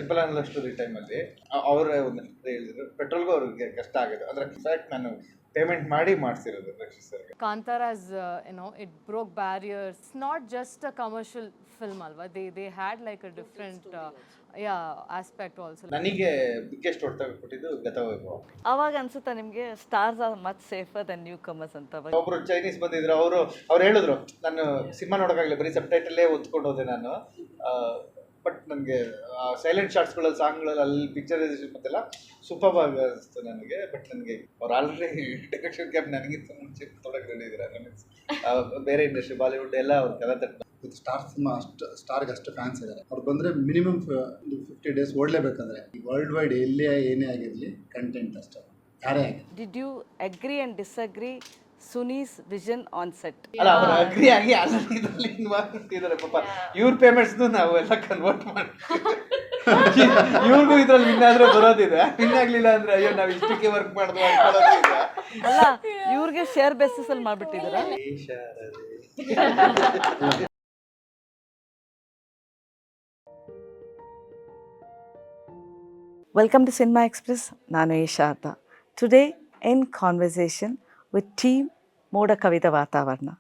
Simple on love story ಟೈಮಲ್ಲಿ ಅವರೇ ಒಂದು ಹೇಳಿದ್ರು, ಪೆಟ್ರೋಲ್ಗೂ ಅವ್ರಿಗೆ ಕಷ್ಟ ಆಗಿದೆ. ಅಂದರೆ ಇನ್ಫ್ಯಾಕ್ಟ್ ನಾನು ಪೇಮೆಂಟ್ ಮಾಡಿ ಮಾಡಿಸಿರೋದು ರಕ್ಷಿತ್ ಸರ್ಗೆ. Kantara's, it broke barriers. It's not just a commercial film, alva. They had like a different, aspect also. ನನಗೆ ಬಿಗ್ಗೆಸ್ಟ್ ಹೊಡೆತ ಕೊಟ್ಟಿದ್ದು ಗತವೈಭವ. ಅವಾಗ ಅನ್ಸುತ್ತಾ ನಿಮಗೆ stars are much safer than newcomers ಅಂತ? ಒಬ್ರು ಚೈನೀಸ್ ಬಂದಿದ್ರು, ಅವ್ರು ಹೇಳಿದ್ರು ನಾನು ಸಿನಿಮಾ ನೋಡೋಕ್ಕಾಗಲಿಲ್ಲ, ಬರೀ ಸಬ್ ಟೈಟಲ್ಲೇ ಓದ್ಕೊಂಡು ಹೋದೆ ನಾನು. ಬಟ್ ನನಗೆ ಸೈಲೆಂಟ್ ಶಾರ್ಟ್ಸ್ಗಳಲ್ಲಿ, ಸಾಂಗ್ಗಳಲ್ಲಿ, ಅಲ್ಲಿ ಪಿಕ್ಚರೈಸೇಷನ್ ಮತ್ತೆಲ್ಲ ಸೂಪರ್ ಆಗಿ ಅನಿಸ್ತು ನನಗೆ. ಬಟ್ ನನಗೆ ಅವ್ರು ಆಲ್ರೆಡಿ ಡೈರೆಕ್ಷನ್ ಕ್ಯಾಪ್ ನನಗಿಂತ ಮುಂಚೆ ತೊಡಗಿ ಹೇಳಿದ್ದಾರೆ. ಬೇರೆ ಇಂಡಸ್ಟ್ರಿ, ಬಾಲಿವುಡ್ ಎಲ್ಲ ಅವ್ರ ಕಲೆ ತಟ್ಟು ಸ್ಟಾರ್ ಸಿನಿಮಾ ಸ್ಟಾರ್ಗೆ ಅಷ್ಟು ಫ್ಯಾನ್ಸ್ ಇದ್ದಾರೆ. ಅವ್ರು ಬಂದರೆ ಮಿನಿಮಮ್ 50 days ಓಡಲೇಬೇಕಂದ್ರೆ ವರ್ಲ್ಡ್ ವೈಡ್ ಎಲ್ಲೇ ಏನೇ ಆಗಿರಲಿ ಕಂಟೆಂಟ್ ಅಷ್ಟೇ, ಯಾರೇ ಆಗಿ. Did you agree and disagree Suni's vision on set? ಅಲ್ಲ, ಅವ್ರು ಅಗ್ರಿ ಆಗಿ ಆಲ್ರೆಡಿ ಇದರಲ್ಲಿ ಇನ್ವಾಲ್ವ್ಮೆಂಟ್ ಇದ್ದಾರೆ ಪಾಪ. ಇವ್ರ ಪೇಮೆಂಟ್ಸ್ನು ನಾವು ಎಲ್ಲ ಕನ್ವರ್ಟ್ ಮಾಡ್ತೀವಿ. ಇವ್ರಿಗೂ ಇದ್ರಲ್ಲಿ ವಿನ್ ಆದ್ರೆ ಬರೋದಿದೆ, ವಿನ್ ಆಗ್ಲಿಲ್ಲ ಅಂದ್ರೆ ಅಯ್ಯೋ ನಾವು ಇಷ್ಟಕ್ಕೆ ವರ್ಕ್ ಮಾಡಿದ್ವಿ ಅನ್ಕೊಳ್ಳೋದಿದೆ. ಅಲ್ಲ, ಇವ್ರಿಗೆ ಶೇರ್ ಬೇಸಿಸ್ ಅಲ್ಲಿ ಮಾಡ್ಬಿಟ್ಟಿದ್ದೀರಾ? Welcome to cinema express. ನಾನು Sharada. Today in conversation with team ಮೋಡ ಕವಿದ ವಾತಾವರಣ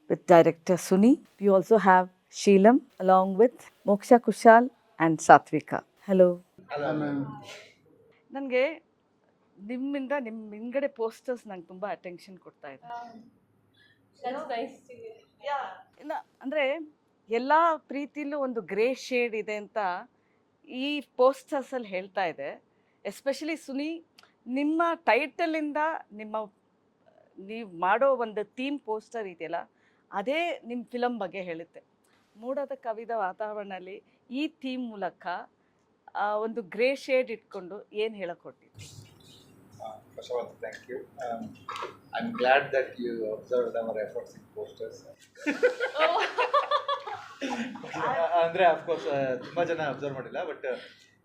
with director Suni. We also have Sheelam along with Moksha Kushal and Satvika. Hello. ನನಗೆ ನಿಮ್ಮಿಂದ ನಿಮ್ಮ ಹಿಂಗಡೆ ಪೋಸ್ಟರ್ಸ್ ನಂಗೆ ತುಂಬ ಅಟೆನ್ಷನ್ ಕೊಡ್ತಾ ಇದೆ. ಇಲ್ಲ ಅಂದರೆ ಎಲ್ಲ ಪ್ರೀತಿಲೂ ಒಂದು ಗ್ರೇ ಶೇಡ್ ಇದೆ ಅಂತ ಈ ಪೋಸ್ಟರ್ಸಲ್ಲಿ ಹೇಳ್ತಾ ಇದೆ. ಎಸ್ಪೆಷಲಿ ಸುನಿ, ನಿಮ್ಮ ಟೈಟಲಿಂದ ನೀವು ಮಾಡೋ ಒಂದು ಥೀಮ್ ಪೋಸ್ಟರ್ ಇದೆಯಲ್ಲ, ಅದೇ ನಿಮ್ಮ ಫಿಲಮ್ ಬಗ್ಗೆ ಹೇಳುತ್ತೆ. ಮೋಡದ ಕವಿದ ವಾತಾವರಣದಲ್ಲಿ ಈ ಥೀಮ್ ಮೂಲಕ ಒಂದು ಗ್ರೇ ಶೇಡ್ ಇಟ್ಕೊಂಡು ಏನು ಹೇಳಕೊಟ್ಟಿದ್ವಿ? First of all, thank you. I'm glad that you observed our efforts in posters. ಅಂದರೆ ಅಫ್ಕೋರ್ಸ್ ತುಂಬ ಜನ ಅಬ್ಸರ್ವ್ ಮಾಡಿಲ್ಲ, ಬಟ್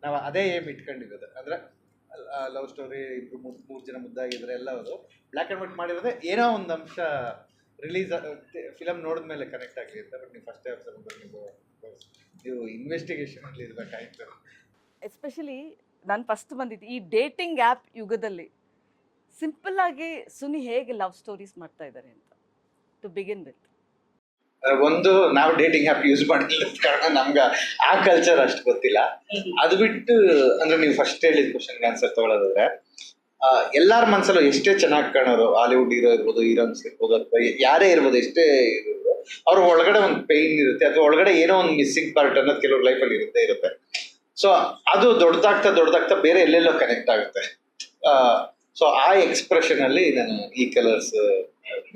ನಾವು ಅದೇ ಏಮ್ ಇಟ್ಕೊಂಡಿರೋದು. ಅಂದರೆ ಲವ್ ಸ್ಟೋರಿ, ಇಬ್ಬರು ಮೂರು ಜನ ಮುದ್ದಾಗಿದ್ರೆ ಎಲ್ಲ ಅದು ಬ್ಲ್ಯಾಕ್ ಆ್ಯಂಡ್ ವೈಟ್ ಮಾಡಿರೋದೇ, ಏನೋ ಒಂದು ಅಂಶ ರಿಲೀಸ್ ಫಿಲಮ್ ನೋಡಿದ ಮೇಲೆ ಕನೆಕ್ಟ್ ಆಗಲಿ ಅಂತ. ಬಟ್ ನೀವು ಫಸ್ಟ್ ನೀವು ಇನ್ವೆಸ್ಟಿಗೇಷನಲ್ಲಿ ಇರಬೇಕಾಯ್ತು. ಎಸ್ಪೆಷಲಿ ನಾನು ಫಸ್ಟ್ ಬಂದಿದ್ದು ಈ ಡೇಟಿಂಗ್ ಆ್ಯಪ್ ಯುಗದಲ್ಲಿ ಸಿಂಪಲ್ ಆಗಿ ಸುನಿ ಹೇಗೆ ಲವ್ ಸ್ಟೋರೀಸ್ ಮಾಡ್ತಾ ಇದ್ದಾರೆ ಅಂತ ಟು ಬಿಗಿನ್ ವಿತ್. ಒಂದು, ನಾವು ಡೇಟಿಂಗ್ ಆ್ಯಪ್ ಯೂಸ್ ಮಾಡಿಲ್ಲ ಕಾರಣ ನಮ್ಗೆ ಆ ಕಲ್ಚರ್ ಅಷ್ಟು ಗೊತ್ತಿಲ್ಲ. ಅದು ಬಿಟ್ಟು ಅಂದ್ರೆ ನೀವು ಫಸ್ಟ್ ಹೇಳಿದ ಕ್ವಶನ್ಗೆ ಆನ್ಸರ್ ತಗೊಳ್ಳೋದಾದ್ರೆ, ಎಲ್ಲಾರ ಮನಸ್ಸಲ್ಲೂ ಎಷ್ಟೇ ಚೆನ್ನಾಗಿ ಕಾಣೋರು, ಹಾಲಿವುಡ್ ಹೀರೋ ಇರ್ಬೋದು, ಹೀರೋನ್ಸ್ ಇರ್ಬೋದು, ಅಥವಾ ಯಾರೇ ಇರ್ಬೋದು, ಎಷ್ಟೇ ಇರ್ಬೋದು, ಅವ್ರ ಒಳಗಡೆ ಒಂದು ಪೇಯ್ನ್ ಇರುತ್ತೆ, ಅಥವಾ ಒಳಗಡೆ ಏನೋ ಒಂದು ಮಿಸ್ಸಿಂಗ್ ಪಾರ್ಟ್ ಅನ್ನೋದು ಕೆಲವ್ರ ಲೈಫಲ್ಲಿ ಇರುತ್ತೆ. ಸೊ ಅದು ದೊಡ್ಡದಾಗ್ತಾ ಬೇರೆ ಎಲ್ಲೆಲ್ಲೋ ಕನೆಕ್ಟ್ ಆಗುತ್ತೆ. ಸೊ ಆ ಎಕ್ಸ್ಪ್ರೆಷನ್ ಅಲ್ಲಿ ನಾನು ಈ ಕಲರ್ಸ್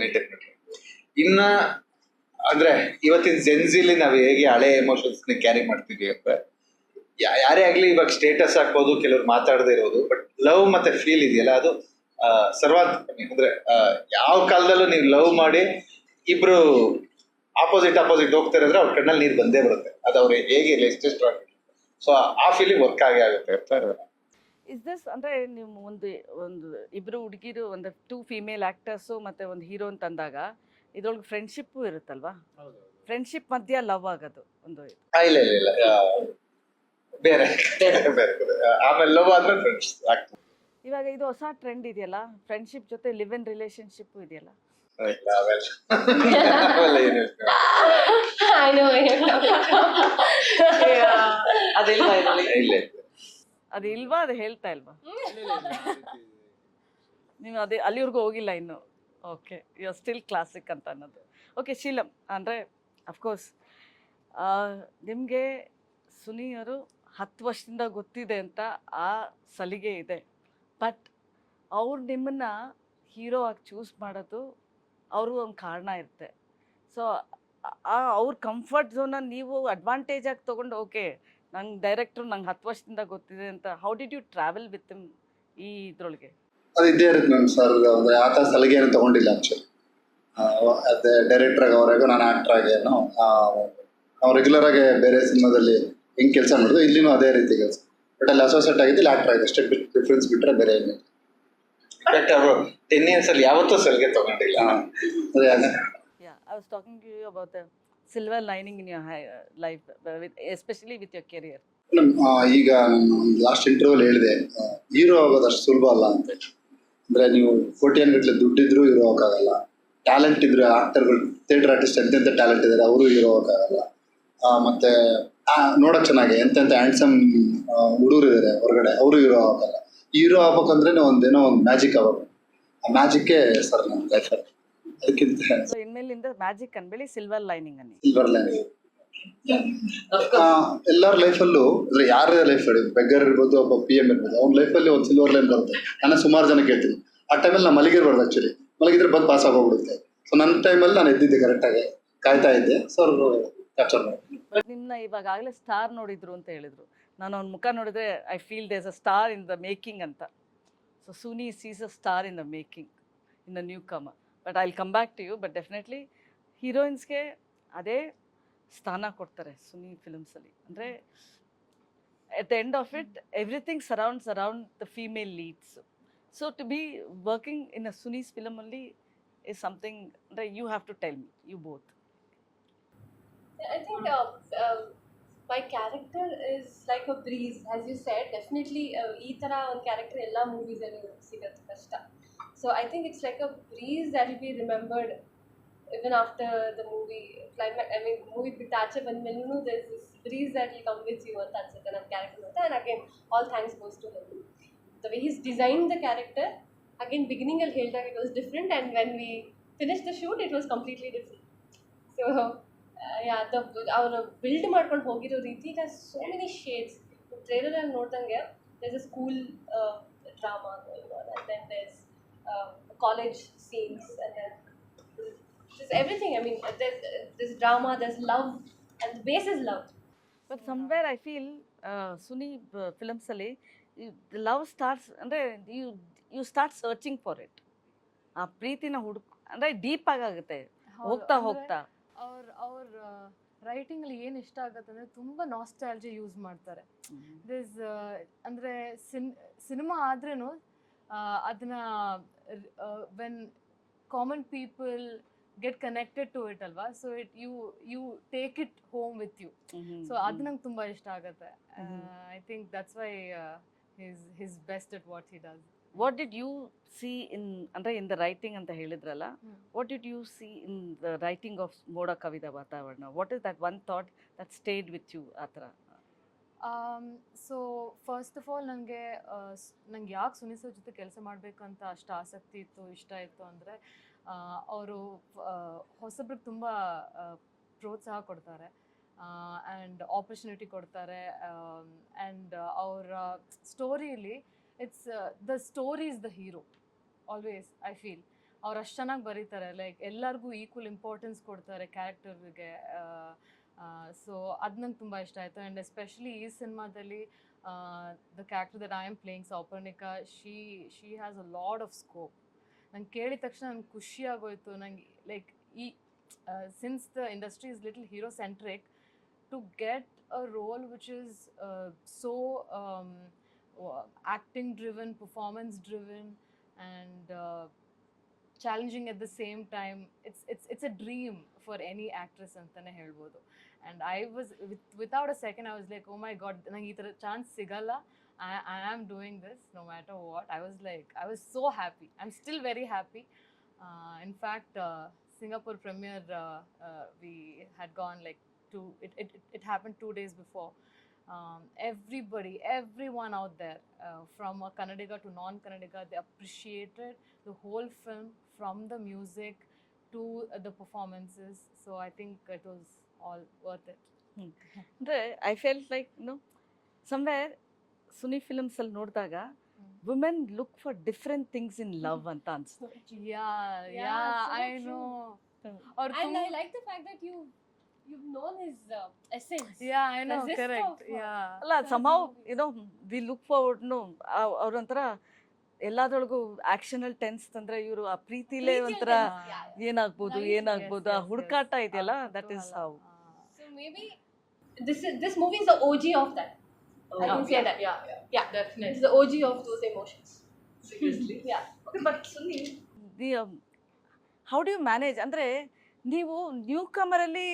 ಮೇಂಟೈನ್ ಮಾಡ್ತೀನಿ. ಇನ್ನ ಅಂದ್ರೆ ಇವತ್ತಿನ ಜೆನ್ಸಿಲಿ ನಾವು ಹೇಗೆ ಹಳೆ ಎಮೋಷನ್ಸ್ ಕ್ಯಾರಿ ಮಾಡ್ತೀವಿ ಅಂತ, ಯಾರೇ ಆಗ್ಲಿ ಇವಾಗ ಸ್ಟೇಟಸ್ ಹಾಕ್ಬೋದು, ಕೆಲವ್ರು ಮಾತಾಡದೇ ಇರೋದು, ಬಟ್ ಲವ್ ಮತ್ತೆ ಫೀಲ್ ಇದೆಯಲ್ಲ, ಅದು ಸರ್ವಾತ್ಮಕ. ಅಂದ್ರೆ ಯಾವ ಕಾಲದಲ್ಲೂ ನೀವು ಲವ್ ಮಾಡಿ ಇಬ್ರು ಆಪೋಸಿಟ್ ಹೋಗ್ತಾರೆ ಅಂದ್ರೆ ಅವ್ರ ಕಣ್ಣಲ್ಲಿ ನೀರು ಬಂದೇ ಬರುತ್ತೆ. ಅದು ಅವ್ರು ಹೇಗೆ ಎಷ್ಟೇ ಸ್ಟ್ರಾಂಗ್. ಸೊ ಆ ಫೀಲಿಂಗ್ ವರ್ಕ್ ಆಗೇ ಆಗುತ್ತೆ ಅಂತ. ಇಸ್ ದಿಸ್ ಅಂದರೆ ನೀವು ಒಂದು ಇಬ್ಬರು ಹುಡುಗಿರು, ಒಂದು 2 ಫೀಮೇಲ್ ಆ್ಯಕ್ಟರ್ಸು ಮತ್ತು ಒಂದು ಹೀರೋ ಅಂತಂದಾಗ ಇದ್ರೊಳಗೆ ಫ್ರೆಂಡ್ಶಿಪ್ಪು ಇರುತ್ತಲ್ವಾ? ಫ್ರೆಂಡ್ಶಿಪ್ ಮಧ್ಯ ಲವ್ ಆಗೋದು ಒಂದು ಇಲ್ಲ ಬೇರೆ ಆಮೇಲೆ ಲವ್ ಆದ್ಮೇಲೆ ಫ್ರೆಂಡ್ಸ್ ಆಗ್ತದೆ. ಇವಾಗ ಇದು ಹೊಸ ಟ್ರೆಂಡ್ ಇದೆಯಲ್ಲ, ಫ್ರೆಂಡ್ಶಿಪ್ ಜೊತೆ ಲಿವ್ ಇನ್ ರಿಲೇಶನ್ಶಿಪ್ಪು ಇದೆಯಲ್ಲ. ಅದು ಇಲ್ವಾ? ಅದು ಹೇಳ್ತಾ ಇಲ್ವಾ? ನೀವು ಅದೇ ಅಲ್ಲಿವರೆಗೂ ಹೋಗಿಲ್ಲ ಇನ್ನು. Okay, you are still classic ಅಂತ ಅನ್ನೋದು. ಓಕೆ, ಶೀಲಂ ಅಂದರೆ ಅಫ್ಕೋರ್ಸ್ ನಿಮಗೆ ಸುನಿಯವರು 10 ವರ್ಷದಿಂದ ಗೊತ್ತಿದೆ ಅಂತ ಆ ಸಲಿಗೆ ಇದೆ. ಬಟ್ ಅವ್ರು ನಿಮ್ಮನ್ನು ಹೀರೋ ಆಗಿ ಚೂಸ್ ಮಾಡೋದು ಅವ್ರಿಗೂ ಒಂದು ಕಾರಣ ಇರುತ್ತೆ. ಸೊ ಅವ್ರ ಕಂಫರ್ಟ್ ಝೋನನ್ನು ನೀವು ಅಡ್ವಾಂಟೇಜ್ ಆಗಿ ತೊಗೊಂಡು, ಓಕೆ ನಂಗೆ ಡೈರೆಕ್ಟ್ರು ನಂಗೆ 10 ವರ್ಷದಿಂದ ಗೊತ್ತಿದೆ ಅಂತ, how did you travel with him ಈ ಇದರೊಳಗೆ? ಅದು ಇದ್ದೇ ಇರುತ್ತೆ ಮ್ಯಾಮ್. ಸರ್ ಅಂದರೆ ಆ ಥರ ಸಲಿಗೆಯನ್ನು ತೊಗೊಂಡಿಲ್ಲ ಆ್ಯಕ್ಚುಲಿ. ಅದೇ ಡೈರೆಕ್ಟ್ರಾಗಿ ಅವರಾಗ, ನಾನು ಆ್ಯಕ್ಟ್ರಾಗೇನೋ ನಾವು ರೆಗ್ಯುಲರಾಗಿ ಬೇರೆ ಸಿನಿಮಾದಲ್ಲಿ ಹೆಂಗೆ ಕೆಲಸ ಮಾಡಿದ್ರು, ಇಲ್ಲಿನೂ ಅದೇ ರೀತಿ ಕೆಲಸ. ಬಟ್ ಅಲ್ಲಿ ಅಸೋಸಿಯೇಟ್ ಆಗಿದ್ದು ಇಲ್ಲಿ ಆ್ಯಕ್ಟ್ರ್ ಆಗಿದೆ ಅಷ್ಟೇ, ಡಿಫ್ರೆನ್ಸ್ ಬಿಟ್ಟರೆ ಬೇರೆ ಏನಿಲ್ಲ. ಬಟ್ ಅವರು 10 years ಅಲ್ಲಿ ಯಾವತ್ತೂ ಸಲಿಗೆ ತೊಗೊಂಡಿಲ್ಲ. ಅದೇ I was talking to you about the silver lining in your life, especially with your career. ಈಗ ಲಾಸ್ಟ್ ಇಂಟರ್ವ್ಯೂಲ್ ಹೇಳಿದೆ, ಹೀರೋ ಆಗೋದು ಅಷ್ಟು ಸುಲಭ ಅಲ್ಲ ಅಂತ. ಅಂದರೆ ನೀವು ಕೋಟಿಯನ್ಗಟ್ಟಲೆ ದುಡ್ಡಿದ್ರೂ ಹೀರೋ ಹೋಗೋಕ್ಕಾಗಲ್ಲ, ಟ್ಯಾಲೆಂಟ್ ಇದ್ರೆ ಆಕ್ಟರ್ಗಳು, ಥಿಯೇಟರ್ ಆರ್ಟಿಸ್ಟ್ ಎಂತೆಂಥ ಟ್ಯಾಲೆಂಟ್ ಇದ್ದಾರೆ ಅವರು ಹೀರೋ ಹೋಗೋಕ್ಕಾಗಲ್ಲ. ಮತ್ತು ನೋಡೋಕೆ ಚೆನ್ನಾಗಿ ಎಂತೆಂಥ ಹ್ಯಾಂಡ್ಸಮ್ ಹುಡುಗರು ಇದ್ದಾರೆ ಹೊರಗಡೆ, ಅವರು ಹೀರೋ ಆಗೋಕ್ಕಲ್ಲ. ಹೀರೋ ಆಗ್ಬೇಕಂದ್ರೆ ಒಂದೇನೋ ಒಂದು ಮ್ಯಾಜಿಕ್ ಆಗೋದು, ಆ ಮ್ಯಾಜಿಕ್ಕೇ ಸರ್ ನನ್ನ ಲೈಫಲ್ಲಿ. ಅದಕ್ಕಿಂತ ಸೊ ಇನ್ಮೇಲಿಂದ ಮ್ಯಾಜಿಕ್ ಅನ್ಬೇಡಿ, ಸಿಲ್ವರ್ ಲೈನಿಂಗ್ ಅನ್ನಿ. ಸಿಲ್ವರ್ ಲೈನ್ ಎಲ್ಲರ ಲೈಫಲ್ಲೂ, ಅಂದರೆ ಯಾರ ಲೈಫ್ ಹೇಳಿ, ಬೆಗ್ಗರ್ ಇರ್ಬೋದು, ಒಬ್ಬ PM ಇರ್ಬೋದು, ಅವ್ನ ಲೈಫಲ್ಲಿ ಒಂದು ಸಿಲ್ವರ್ ಲೈನ್ ಬರುತ್ತೆ. ನಾನು ಸುಮಾರು ಜನ ಕೇಳ್ತೀನಿ, ಆ ಟೈಮಲ್ಲಿ ನಾನು ಮಲಗಿರ್ಬಾರ್ದು ಆ್ಯಕ್ಚುಲಿ, ಮಲಗಿದ್ರೆ ಬಂದು ಪಾಸ್ ಆಗೋಗ್ಬಿಡುತ್ತೆ. ಸೊ ನನ್ನ ಟೈಮಲ್ಲಿ ನಾನು ಎದ್ದಿದ್ದೆ ಕರೆಕ್ಟಾಗಿ, ಕಾಯ್ತಾ ಇದ್ದೆ. ಸೊ ಅವರು ಕ್ಯಾಪ್ಚರ್ ಮಾಡಿ. ಬಟ್ ನಿಮ್ಮನ್ನ ಇವಾಗಲೇ ಸ್ಟಾರ್ ನೋಡಿದ್ರು ಅಂತ ಹೇಳಿದ್ರು. ನಾನು ಅವ್ನ ಮುಖ ನೋಡಿದ್ರೆ I feel this a star in the making ಅಂತ. So Suni sees a star in the making, in the newcomer. But I will come back to you. But definitely ಹೀರೋಯಿನ್ಸ್ಗೆ ಅದೇ ಸ್ಥಾನ ಕೊಡ್ತಾರೆ ಸುನಿ ಫಿಲ್ಮ್ಸಲ್ಲಿ. ಅಂದರೆ at the end of it everything surrounds around the female leads. So to be working in a Suni's ಫಿಲಮಲ್ಲಿ is something that you have to tell me, you both. I think my character is like a breeze, as you said. Definitely, ee tara one character ella movies alli sigatu kashta. So I think it's like a breeze that will be remembered even after the movie climax. I mean, movie bitache bandmelunu there's this breeze that will come with you anta ansutte ನನ್ನ character anta. And again, all thanks goes to him. The way he's designed the character, again beginning al heldag it was different, and when we finished the shoot it was completely different. So yeah, our build ಮಾಡ್ಕೊಂಡು ಹೋಗಿರೋ ರೀತಿ, it has so many shades. Trailer ಅಲ್ಲಿ ನೋಡ್ದಂಗೆ there's a school drama going on, and then there's college scenes, and then there's everything. I mean, there's drama, there's love, and the base is love. But somewhere I feel Suni filmsಲ್ಲಿ the love starts, ಅಂದರೆ you start searching for it. ಆ ಪ್ರೀತಿನ ಅಂದರೆ deep ಆಗುತ್ತೆ ಹೋಗ್ತಾ ಹೋಗ್ತಾ. ಅವ್ರ ರೈಟಿಂಗಲ್ಲಿ ಏನು ಇಷ್ಟ ಆಗುತ್ತೆ ಅಂದರೆ ತುಂಬ ನಾಸ್ಟಾಲಜಿ ಯೂಸ್ ಮಾಡ್ತಾರೆ. ದಿಸ್ ಅಂದರೆ ಸಿನಿಮಾ ಆದ್ರೂ ಅದನ್ನ when common people get connected to it ಅಲ್ವಾ, so it you take it home with you. So ಅದು ನಂಗೆ ತುಂಬ ಇಷ್ಟ ಆಗುತ್ತೆ. I think that's why he's best at what he does. What did you see in the writing ಅಂತ ಹೇಳಿದ್ರಲ್ಲ, what did you see in the writing of ಮೋಡ ಕವಿದ ವಾತಾವರಣ? What is that one thought that stayed with you ಆ ಥರ? So first of all ನಂಗೆ ಯಾಕೆ Suni sir ಜೊತೆ ಕೆಲಸ ಮಾಡಬೇಕಂತ ಅಷ್ಟು ಆಸಕ್ತಿ ಇತ್ತು, ಇಷ್ಟ ಇತ್ತು ಅಂದರೆ ಅವರು ಹೊಸಬ್ರಿಗೆ ತುಂಬ ಪ್ರೋತ್ಸಾಹ ಕೊಡ್ತಾರೆ ಆ್ಯಂಡ್ ಆಪರ್ಚುನಿಟಿ ಕೊಡ್ತಾರೆ. ಆ್ಯಂಡ್ ಅವರ ಸ್ಟೋರಿಯಲ್ಲಿ it's the story is the hero always. I feel ಅವ್ರು ಅಷ್ಟು ಚೆನ್ನಾಗಿ ಬರೀತಾರೆ, ಲೈಕ್ ಎಲ್ಲರಿಗೂ ಈಕ್ವಲ್ ಇಂಪಾರ್ಟೆನ್ಸ್ ಕೊಡ್ತಾರೆ ಕ್ಯಾರೆಕ್ಟರ್ಗೆ. ಸೊ ಅದು ನಂಗೆ ತುಂಬ ಇಷ್ಟ ಆಯಿತು. ಆ್ಯಂಡ್ ಎಸ್ಪೆಷಲಿ ಈ ಸಿನಿಮಾದಲ್ಲಿ the character that I am playing Souparnika, she has a lot of scope. ನಂಗೆ ಕೇಳಿದ ತಕ್ಷಣ ನಂಗೆ ಖುಷಿ ಆಗೋಯ್ತು. ನಂಗೆ like since the industry is little hero centric, to get a role which is so acting driven, performance driven, and challenging at the same time, it's a dream for any actress antane helbodu. And I was without a second I was like, oh my god, nange ee tara chance sigalla, I am doing this no matter what. I was so happy. I'm still very happy. In fact, Singapore premiere we had gone like it happened 2 days before. Everyone out there, from a Kannadiga to non-Kannadiga, they appreciated the whole film, from the music to the performances. So I think it was all worth it. ಅಂದರೆ I felt like somewhere Suni films ಅಲ್ಲಿ ನೋಡಿದಾಗ women look for different things in love ಅಂತ ಅನ್ಸುತ್ತೆ. Yeah, I know. And I like the fact that you've known his essence. Yeah, I know, The zest correct. of, Yeah. ಅಲ್ಲ somehow we look forward ಅವ್ರಂತರ ಎಲ್ಲಾದ್ರೊಳಗೂ ಆಕ್ಷನಲ್ ಟೆನ್ಸ್ ತಂದ್ರೆ ಇವರು ಆ ಪ್ರೀತಿಲೇ ಒಂಥರ ಏನಾಗ್ಬೋದು ಆ ಹುಡುಕಾಟ ಇದೆಯಲ್ಲ, that is how. So maybe this movie is the OG of that. I can say that. Yeah, definitely. It's the OG of those emotions. Seriously. Yeah. Okay, but Sunil, how do you manage? ಅಂದರೆ ನೀವು new ಕಮರಲ್ಲಿ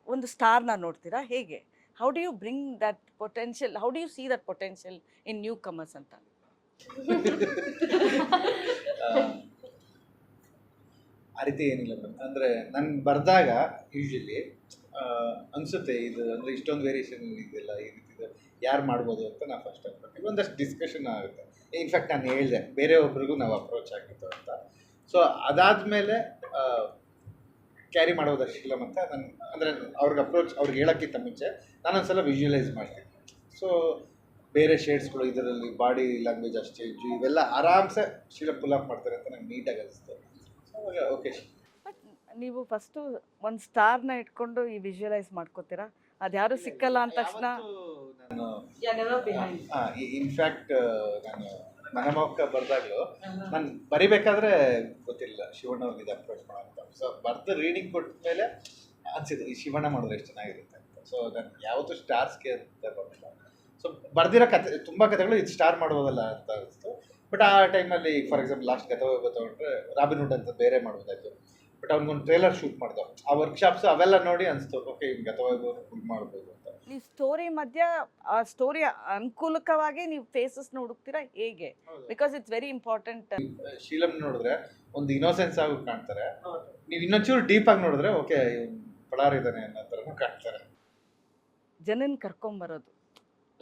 ಒಂದು ಸ್ಟಾರ್ನ ನೋಡ್ತೀರಾ ಹೇಗೆ? How do you bring that potential, how do you see that potential in newcomers ಅಂತ? ಆ ರೀತಿ ಏನಿಲ್ಲ ಮೇಡಮ್. ಅಂದರೆ ನಾನು ಬರೆದಾಗ ಯೂಶ್ವಲಿ ಅನಿಸುತ್ತೆ ಇದು ಅಂದರೆ ಇಷ್ಟೊಂದು ವೇರಿಯೇಷನ್ ಇದೆಲ್ಲ ಈ ರೀತಿ ಯಾರು ಮಾಡ್ಬೋದು ಅಂತ ನಾವು ಫಸ್ಟ್ ಅನ್ಕೊಳ್ತೀವಿ. ಒಂದಷ್ಟು ಡಿಸ್ಕಷನ್ ಆಗುತ್ತೆ. ಇನ್ಫ್ಯಾಕ್ಟ್ ನಾನು ಹೇಳಿದೆ ಬೇರೆ ಒಬ್ರಿಗೂ ನಾವು ಅಪ್ರೋಚ್ ಆಗಿತ್ತು ಅಂತ. ಸೊ ಅದಾದಮೇಲೆ ಕ್ಯಾರಿ ಮಾಡೋದಷ್ಟು ಇಲ್ಲ ಅಂತ ನಾನು ಅಂದರೆ ಅವ್ರಿಗೆ ಹೇಳೋಕ್ಕಿಂತ ಮುಂಚೆ ನಾನೊಂದ್ಸಲ ವಿಜುವಲೈಸ್ ಮಾಡ್ತೀನಿ. ಸೊ ಬೇರೆ ಶೇಡ್ಸ್ಗಳು ಇದರಲ್ಲಿ ಬಾಡಿ ಲ್ಯಾಂಗ್ವೇಜ್ ಅಷ್ಟೇ ಇವೆಲ್ಲ ಆರಾಮ್ಸೆ ಶೀಲಂ ಪುಲ್ ಆಫ್ ಮಾಡ್ತಾರೆ ಅಂತ ನಂಗೆ ನೀಟಾಗಿ ಅನಿಸ್ತು. ಓಕೆ. ಬಟ್ ನೀವು ಫಸ್ಟು ಒಂದು ಸ್ಟಾರ್ನ ಇಟ್ಕೊಂಡು ಈ ವಿಜುವಲೈಸ್ ಮಾಡ್ಕೋತೀರಾ? ಅದ್ಯಾರು ಸಿಕ್ಕಲ್ಲ ಅಂದ ತಕ್ಷಣ ನಾನು ಇನ್ಫ್ಯಾಕ್ಟ್ ನಾನು ಮನಮೋಹಕ ಬರೆದಾಗಲೂ ನಾನು ಬರಿಬೇಕಾದ್ರೆ ಗೊತ್ತಿಲ್ಲ ಶಿವಣ್ಣ ಅವ್ರಿಗೆ ಅಪ್ರೋಚ್ ಮಾಡೋಂಥ. ಸೊ ಬರ್ದು ರೀಡಿಂಗ್ ಕೊಟ್ಟ ಮೇಲೆ ಅನಿಸಿದ್ದು ಈ ಶಿವಣ್ಣ ಮಾಡಿದ್ರೆ ಎಷ್ಟು ಚೆನ್ನಾಗಿರುತ್ತೆ ಅಂತ. ಸೊ ನಾನು ಯಾವತ್ತೂ ಸ್ಟಾರ್ಸ್ಗೆ ಅಂತ ಬರಲಿಲ್ಲ. ಸೊ ಬರ್ದಿರೋ ಕತೆ ತುಂಬ ಕಥೆಗಳು ಇದು ಸ್ಟಾರ್ ಮಾಡ್ಬೋದಲ್ಲ ಅಂತ ಅನಿಸ್ತು. ಬಟ್ ಆ ಟೈಮಲ್ಲಿ ಫಾರ್ ಎಕ್ಸಾಂಪಲ್ ಲಾಸ್ಟ್ ಗತವೈಭವ ತೊಗೊಂಡ್ರೆ ರಾಬಿನ್ಹುಡ್ ಅಂತ ಬೇರೆ ಮಾಡ್ಬೋದಾಯ್ತು. ಬಟ್ ಅವ್ನಿಗೊಂದು ಟ್ರೇಲರ್ ಶೂಟ್ ಮಾಡ್ದೋ, ಆ ವರ್ಕ್ಶಾಪ್ಸ್ ಅವೆಲ್ಲ ನೋಡಿ ಅನಿಸ್ತು ಓಕೆ ಇವ್ನು ಗತವೈಭವ ಫುಲ್ ಮಾಡ್ಬೋದು ಅಂತ. ನೀವು ಸ್ಟೋರಿ ಮಧ್ಯ ಆ ಸ್ಟೋರಿ ಅನುಕೂಲಕವಾಗಿ ನೀವು ಫೇಸಸ್ನ ಹುಡುಕ್ತೀರಾ ಹೇಗೆ? Because it's very important. Sheelam ನೋಡಿದ್ರೆ ಒಂದು ಇನೋಸೆನ್ಸ್ ಆಗಿ ಕಾಣ್ತಾರೆ, ನೀವು ಇನ್ನೊಂಚೂರು ಡೀಪ್ ಆಗಿ ನೋಡಿದ್ರೆ ಓಕೆ ಪಡಾರ್ ಇದ್ದಾನೆ ಅನ್ನೋ ಥರನೂ ಕಾಣ್ತಾರೆ. ಜನನ್ ಕರ್ಕೊಂಬರೋದು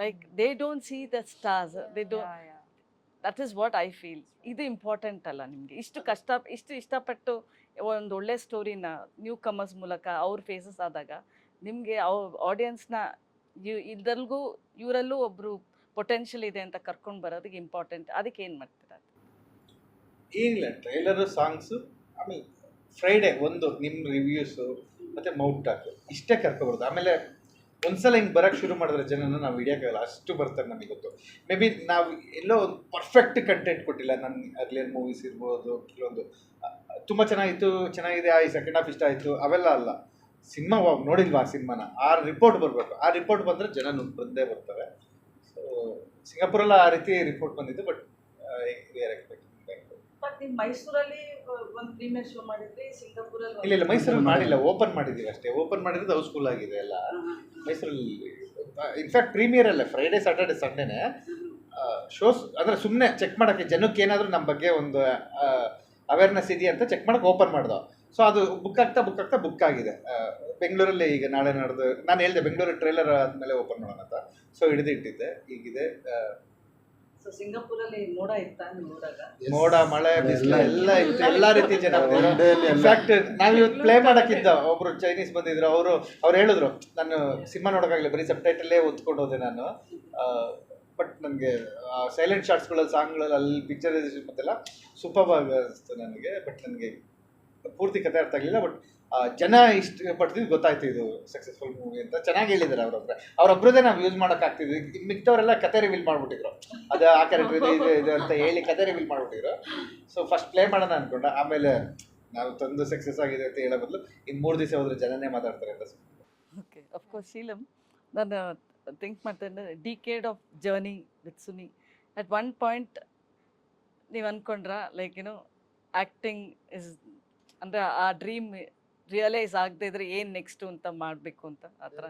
like they don't see the stars, they don't, that is what I feel. ಇದು ಇಂಪಾರ್ಟೆಂಟ್ ಅಲ್ಲ ನಿಮಗೆ? ಇಷ್ಟು ಇಷ್ಟಪಟ್ಟು ಒಂದು ಒಳ್ಳೆ ಸ್ಟೋರಿನ ನ್ಯೂ ಕಮರ್ಸ್ ಮೂಲಕ ಅವ್ರ ಫೇಸಸ್ ಆದಾಗ ನಿಮಗೆ ಆಡಿಯನ್ಸ್ನ ಇವರಲ್ಲೂ ಒಬ್ಬರು ಪೊಟೆನ್ಷಿಯಲ್ ಇದೆ ಅಂತ ಕರ್ಕೊಂಡು ಬರೋದಕ್ಕೆ ಇಂಪಾರ್ಟೆಂಟ್. ಅದಕ್ಕೆ ಏನು ಮಾಡ್ತೀರಾ? ಏನಿಲ್ಲ, ಟ್ರೈಲರು, ಸಾಂಗ್ಸು, ಆಮೇಲೆ ಫ್ರೈಡೇ ಒಂದು ನಿಮ್ಮ ರಿವ್ಯೂಸು ಮತ್ತು ಮೌತ್ ಟಾಕ್ ಇಷ್ಟೇ ಕರ್ಕೊಬಾರ್ದು. ಆಮೇಲೆ ಒಂದ್ಸಲ ಹಿಂಗೆ ಬರೋಕ್ಕೆ ಶುರು ಮಾಡಿದ್ರೆ ಜನನ ನಾವು ಹಿಡಿಯೋಕ್ಕಾಗಲ್ಲ, ಅಷ್ಟು ಬರ್ತಾರೆ ನಮಗೆ ಗೊತ್ತು. ಮೇ ಬಿ ನಾವು ಎಲ್ಲೋ ಒಂದು ಪರ್ಫೆಕ್ಟ್ ಕಂಟೆಂಟ್ ಕೊಟ್ಟಿಲ್ಲ. ನನ್ನ ಅರ್ಲಿಯರ್ ಮೂವೀಸ್ ಇರ್ಬೋದು, ಕೆಲವೊಂದು ತುಂಬ ಚೆನ್ನಾಗಿದೆ ಈ ಸೆಕೆಂಡ್ ಹಾಫ್ ಇಷ್ಟ ಆಯಿತು ಅವೆಲ್ಲ ಅಲ್ಲ. ಸಿನಿಮಾ ನೋಡಿಲ್ವಾ ಆ ಸಿನಿಮಾನ, ಆ ರಿಪೋರ್ಟ್ ಬರಬೇಕು. ಆ ರಿಪೋರ್ಟ್ ಬಂದರೆ ಜನ ಬಂದೇ ಬರ್ತಾರೆ. ಸೊ ಸಿಂಗಾಪುರಲ್ಲಿ ಆ ರೀತಿ ರಿಪೋರ್ಟ್ ಬಂದಿದ್ದು. ಬಟ್ ಬಟ್ ನೀವು ಮೈಸೂರಲ್ಲಿ ಒಂದು ಪ್ರೀಮಿಯರ್ ಶೋ ಮಾಡಿದ್ರಿ, ಸಿಂಗಾಪುರಲ್ಲಿ ಇಲ್ಲ ಮೈಸೂರಲ್ಲಿ ಮಾಡಿಲ್ಲ, ಓಪನ್ ಮಾಡಿದ್ದೀವಿ ಅಷ್ಟೇ. ಓಪನ್ ಮಾಡಿರೋದು ಹೌಸ್ಫುಲ್ ಆಗಿದೆ ಎಲ್ಲ ಮೈಸೂರಲ್ಲಿ. ಇನ್ಫ್ಯಾಕ್ಟ್ ಪ್ರೀಮಿಯರ್ ಅಲ್ಲ, ಫ್ರೈಡೇ ಸ್ಯಾಟರ್ಡೆ ಸಂಡೇನೆ ಶೋಸ್. ಅಂದರೆ ಸುಮ್ಮನೆ ಚೆಕ್ ಮಾಡೋಕ್ಕೆ ಜನಕ್ಕೆ ಏನಾದರೂ ನಮ್ಮ ಬಗ್ಗೆ ಒಂದು ಅವೇರ್ನೆಸ್ ಇದೆಯಾ ಅಂತ ಚೆಕ್ ಮಾಡೋಕ್ಕೆ ಓಪನ್ ಮಾಡ್ದೋ. ಸೊ ಅದು ಬುಕ್ ಆಗ್ತಾ ಬುಕ್ ಆಗಿದೆ. ಬೆಂಗಳೂರಲ್ಲಿ ಈಗ ನಾಳೆ ನಡೆದು ನಾನು ಹೇಳಿದೆ ಬೆಂಗಳೂರು ಟ್ರೇಲರ್ ಆದಮೇಲೆ ಓಪನ್ ಮಾಡೋಣ ಅಂತ. ಸೊ ಇಟ್ಟಿದ್ದೆ ಈಗಿದೆ. ಸೊ ಸಿಂಗಾಪುರಲ್ಲಿ ಮೋಡ ಇತ್ತಾ ನೋಡಾಗ? ಮೋಡ, ಮಳೆ, ಬಿಸಿಲು ಎಲ್ಲ ಇತ್ತು, ಎಲ್ಲ ರೀತಿ ಜನ. ಇನ್ಫ್ಯಾಕ್ಟ್ ನಾವು ಇವತ್ತು ಪ್ಲೇ ಮಾಡೋಕ್ಕಿದ್ದ ಒಬ್ರು ಚೈನೀಸ್ ಬಂದಿದ್ರು. ಅವ್ರು ಹೇಳಿದ್ರು ನಾನು ಸಿನಿಮಾ ನೋಡೋಕ್ಕಾಗಲಿಲ್ಲ, ಬರೀ ಸಬ್ಟೈಟಲ್ಲೇ ಓದ್ಕೊಂಡು ಹೋದೆ ನಾನು. ಬಟ್ ನನಗೆ ಸೈಲೆಂಟ್ ಶಾರ್ಟ್ಸ್ಗಳಲ್ಲಿ, ಸಾಂಗ್ಗಳಲ್ಲಿ, ಅಲ್ಲಿ ಪಿಕ್ಚರೈಸೇಷನ್ ಮತ್ತೆಲ್ಲ ಸೂಪರ್ ಆಗಿ ಅನಿಸ್ತು ನನಗೆ. ಬಟ್ ನನಗೆ ಪೂರ್ತಿ ಕತೆ ಅರ್ಥ ಆಗಲಿಲ್ಲ. ಬಟ್ ಜನ ಇಷ್ಟಪಡ್ತಿದ್ದು ಗೊತ್ತಾಯ್ತು ಇದು ಸಕ್ಸಸ್ಫುಲ್ ಮೂವಿ ಅಂತ. ಚೆನ್ನಾಗಿ ಹೇಳಿದ್ದಾರೆ ಅವರೊಬ್ಬರದೇ ನಾವು ಯೂಸ್ ಮಾಡೋಕ್ಕಾಗ್ತಿದ್ವಿ. ಮಿಕ್ತವರೆಲ್ಲ ಕತೆ ರಿವೀಲ್ ಮಾಡಿಬಿಟ್ಟಿದ್ರು, ಅದು ಆ ಕ್ಯಾರೆಕ್ಟರ್ ಇದು ಅಂತ ಹೇಳಿ ಕತೆ ರಿವೀಲ್ ಮಾಡಿಬಿಟ್ಟಿದ್ರು. ಸೊ ಫಸ್ಟ್ ಪ್ಲೇ ಮಾಡೋಣ ಅಂದ್ಕೊಂಡ, ಆಮೇಲೆ ನಾವು ತಂದು ಸಕ್ಸಸ್ ಆಗಿದೆ ಅಂತ ಹೇಳೋ ಬದಲು ಇನ್ನು 3 ದಿವಸ ಹೋದ್ರೆ ಜನನೇ ಮಾತಾಡ್ತಾರೆ ಅಂತ. ಓಕೆ, ಅಫ್ಕೋರ್ಸ್ ಶೀಲಂ, ನಾನು ಥಿಂಕ್ ಮಾಡ್ತೇನೆ decade of journey with Suni. At one point ನೀವು ಅಂದ್ಕೊಂಡ್ರ ಲೈಕ್ ಆ್ಯಕ್ಟಿಂಗ್ ಇಸ್ ಅಂದರೆ ಆ ಡ್ರೀಮ್ ರಿಯಲೈಸ್ ಆಗದೆ ಇದ್ರೆ ಏನು ನೆಕ್ಸ್ಟು ಅಂತ ಮಾಡಬೇಕು ಅಂತ ಆ ಥರ?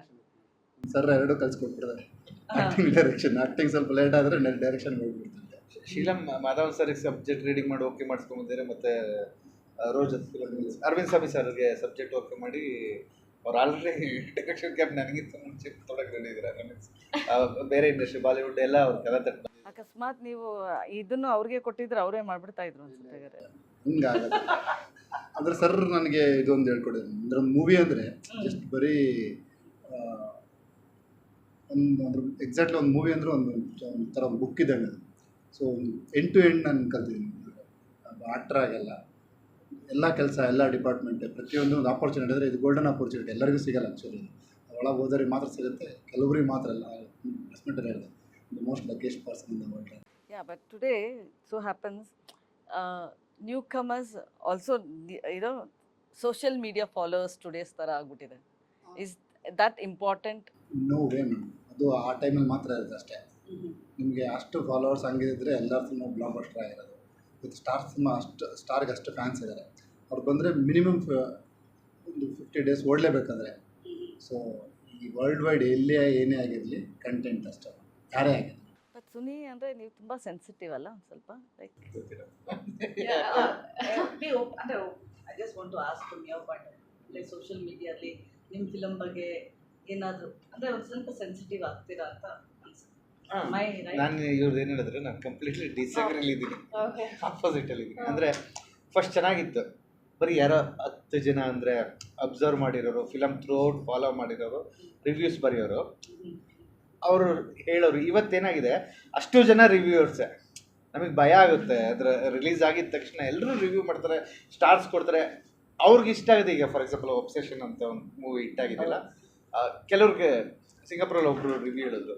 ಸರ್ ಎರಡೂ ಕಲ್ಸ್ಕೊಟ್ಬಿಡ್ತಾರೆ. Acting, direction. ಆ್ಯಕ್ಟಿಂಗ್ ಸ್ವಲ್ಪ ಲೇಟ್ ಆದರೆ ಡೈರೆಕ್ಷನ್ ಹೋಗ್ಬಿಡ್ತಾರೆ. ಶೀಲಂ ಮಾಧವನ್ ಸರ್ಗೆ ಸಬ್ಜೆಕ್ಟ್ ರೀಡಿಂಗ್ ಮಾಡಿ ಓಕೆ ಮಾಡಿಸ್ಕೊಂಬಂದಿದ್ದಾರೆ. ಮತ್ತು ರೋಜ್ ಅರವಿಂದ್ ಸ್ವಾಮಿ ಸರ್ಗೆ ಸಬ್ಜೆಕ್ಟ್ ಓಕೆ ಮಾಡಿ ಅವ್ರು ಆಲ್ರೆಡಿ ಡೈರೆಕ್ಷನ್ ಕ್ಯಾಪ್ ನನಗಿಂತ ಮುಂಚೆ ತೊಡಗಿ ಹೇಳಿದ್ದಾರೆ. ಬೇರೆ ಇಂಡಸ್ಟ್ರಿ, ಬಾಲಿವುಡ್ ಎಲ್ಲ ಅವ್ರ ಕಥೆ ತಟ್ಟು. ಅಕಸ್ಮಾತ್ ನೀವು ಇದನ್ನು ಅವ್ರಿಗೆ ಕೊಟ್ಟಿದ್ರೆ ಅವರೇ ಮಾಡ್ಬಿಡ್ತಾ ಇದ್ರು ಅನ್ಸುತ್ತೆ. ಹಿಂಗಾಗತ್ತೆ. ಅಂದರೆ ಸರ್ ನನಗೆ ಇದೊಂದು ಹೇಳ್ಕೊಡಿದ್ರು. ಅಂದರೆ ಒಂದು ಮೂವಿ ಅಂದರೆ ಜಸ್ಟ್ ಬರೀ ಒಂದು ಎಕ್ಸಾಕ್ಟ್ಲಿ ಒಂದು ಮೂವಿ ಅಂದರೆ ಒಂಥರ ಒಂದು ಬುಕ್ ಇದ್ದಂಗೆ ಅದು. ಸೊ ಒಂದು ಎಂಡ್ ಟು ಎಂಡ್ ನಾನು ಕಲ್ತಿದ್ದೀನಿ. ಆಕ್ಟರ್ ಆಗೆಲ್ಲ ಎಲ್ಲ ಕೆಲಸ, ಎಲ್ಲ ಡಿಪಾರ್ಟ್ಮೆಂಟ್, ಪ್ರತಿಯೊಂದು ಒಂದು ಆಪರ್ಚುನಿಟಿ ಅಂದರೆ ಇದು ಗೋಲ್ಡನ್ ಆಪರ್ಚುನಿಟಿ. ಎಲ್ಲರಿಗೂ ಸಿಗಲ್ಲ ಆ್ಯಕ್ಚುಲಿ. ಒಳಗೆ ಹೋದವ್ರಿಗೆ ಮಾತ್ರ ಸಿಗುತ್ತೆ, ಕೆಲವರಿಗೆ ಮಾತ್ರ ಅಲ್ಲ. ರೆಸ್ಪೆಕ್ಟಲ್ಲಿ ಹೇಳಿದೆ, the most luckiest person in the world. Yeah, but today so happens newcomers also, social media followers today's ಥರ ಆಗ್ಬಿಟ್ಟಿದೆ. Is that important? No way ma'am. ಅದು ಆ ಟೈಮಲ್ಲಿ ಮಾತ್ರ ಇರುತ್ತೆ ಅಷ್ಟೇ. ನಿಮಗೆ ಅಷ್ಟು ಫಾಲೋವರ್ಸ್ ಹಂಗಿದ್ರೆ ಎಲ್ಲರ ಸಿನಿಮಾ ಬ್ಲಾಕ್ ಬಸ್ಟರ್ ಆಗಿರೋದು. ವಿತ್ ಸ್ಟಾರ್ ಸಿನಿಮಾ ಸ್ಟಾರ್ಗೆ ಅಷ್ಟು ಫ್ಯಾನ್ಸ್ ಇದ್ದಾರೆ. ಅವ್ರು ಬಂದರೆ ಮಿನಿಮಮ್ ಒಂದು 50 days ಓಡಲೇಬೇಕಂದ್ರೆ. ಸೊ ಈ ವರ್ಲ್ಡ್ ವೈಡ್ ಎಲ್ಲೇ ಏನೇ ಆಗಿರಲಿ ಕಂಟೆಂಟ್ ಅಷ್ಟೇ, ಯಾರೇ ಆಗಿರಲಿ. ಬಟ್ ಸುನಿ ಅಂದರೆ ನೀವು ತುಂಬ ಸೆನ್ಸಿಟಿವ್ ಅಲ್ಲ ಒಂದು ಸ್ವಲ್ಪ ಲೈಕ್ ಅಂದರೆ I just want to ask from your point like social ಮೀಡಿಯಲ್ಲಿ ನಿಮ್ಮ ಫಿಲಮ್ ಬಗ್ಗೆ ಏನಾದರೂ ಅಂದರೆ ಒಂದು ಸ್ವಲ್ಪ ಸೆನ್ಸಿಟಿವ್ ಆಗ್ತೀರಾ ಅಂತ ಅನ್ಸುತ್ತೆ. ಮೈ ನಾನು ಇವ್ರದ್ದು ಏನು ಹೇಳಿದ್ರೆ ನಾನು ಕಂಪ್ಲೀಟ್ಲಿ ಡಿಸ್ಅಗ್ರಿಲಿ ಇದ್ದೀನಿ, Okay. ಆಪೋಸಿಟಲ್ಲಿ ಇದ್ದೀನಿ. ಅಂದರೆ ಫಸ್ಟ್ ಚೆನ್ನಾಗಿತ್ತು, ಬರೀ ಯಾರೋ 10 ಜನ ಅಂದರೆ ಅಬ್ಸರ್ವ್ ಮಾಡಿರೋರು, ಫಿಲಮ್ ಥ್ರೂ ಔಟ್ ಫಾಲೋ ಮಾಡಿರೋರು, ರಿವ್ಯೂಸ್ ಬರೆಯೋರು, ಅವರು ಹೇಳೋರು. ಇವತ್ತೇನಾಗಿದೆ ಅಷ್ಟು ಜನ ರಿವ್ಯೂವರ್ಸೇ, ನಮಗೆ ಭಯ ಆಗುತ್ತೆ. ಅದರ ರಿಲೀಸ್ ಆಗಿದ ತಕ್ಷಣ ಎಲ್ಲರೂ ರಿವ್ಯೂ ಮಾಡ್ತಾರೆ, ಸ್ಟಾರ್ಸ್ ಕೊಡ್ತಾರೆ, ಅವ್ರಿಗೆ ಇಷ್ಟ ಆಗಿದೆ. ಈಗ ಫಾರ್ ಎಕ್ಸಾಂಪಲ್ ಒಬ್ಸೆಷನ್ ಅಂತ ಒಂದು ಮೂವಿ ಹಿಟ್ ಆಗಿದೆಯಲ್ಲ, ಕೆಲವ್ರಿಗೆ ಸಿಂಗಾಪುರಲ್ಲಿ ಒಬ್ಬರು ರಿವ್ಯೂ ಹೇಳಿದ್ರು,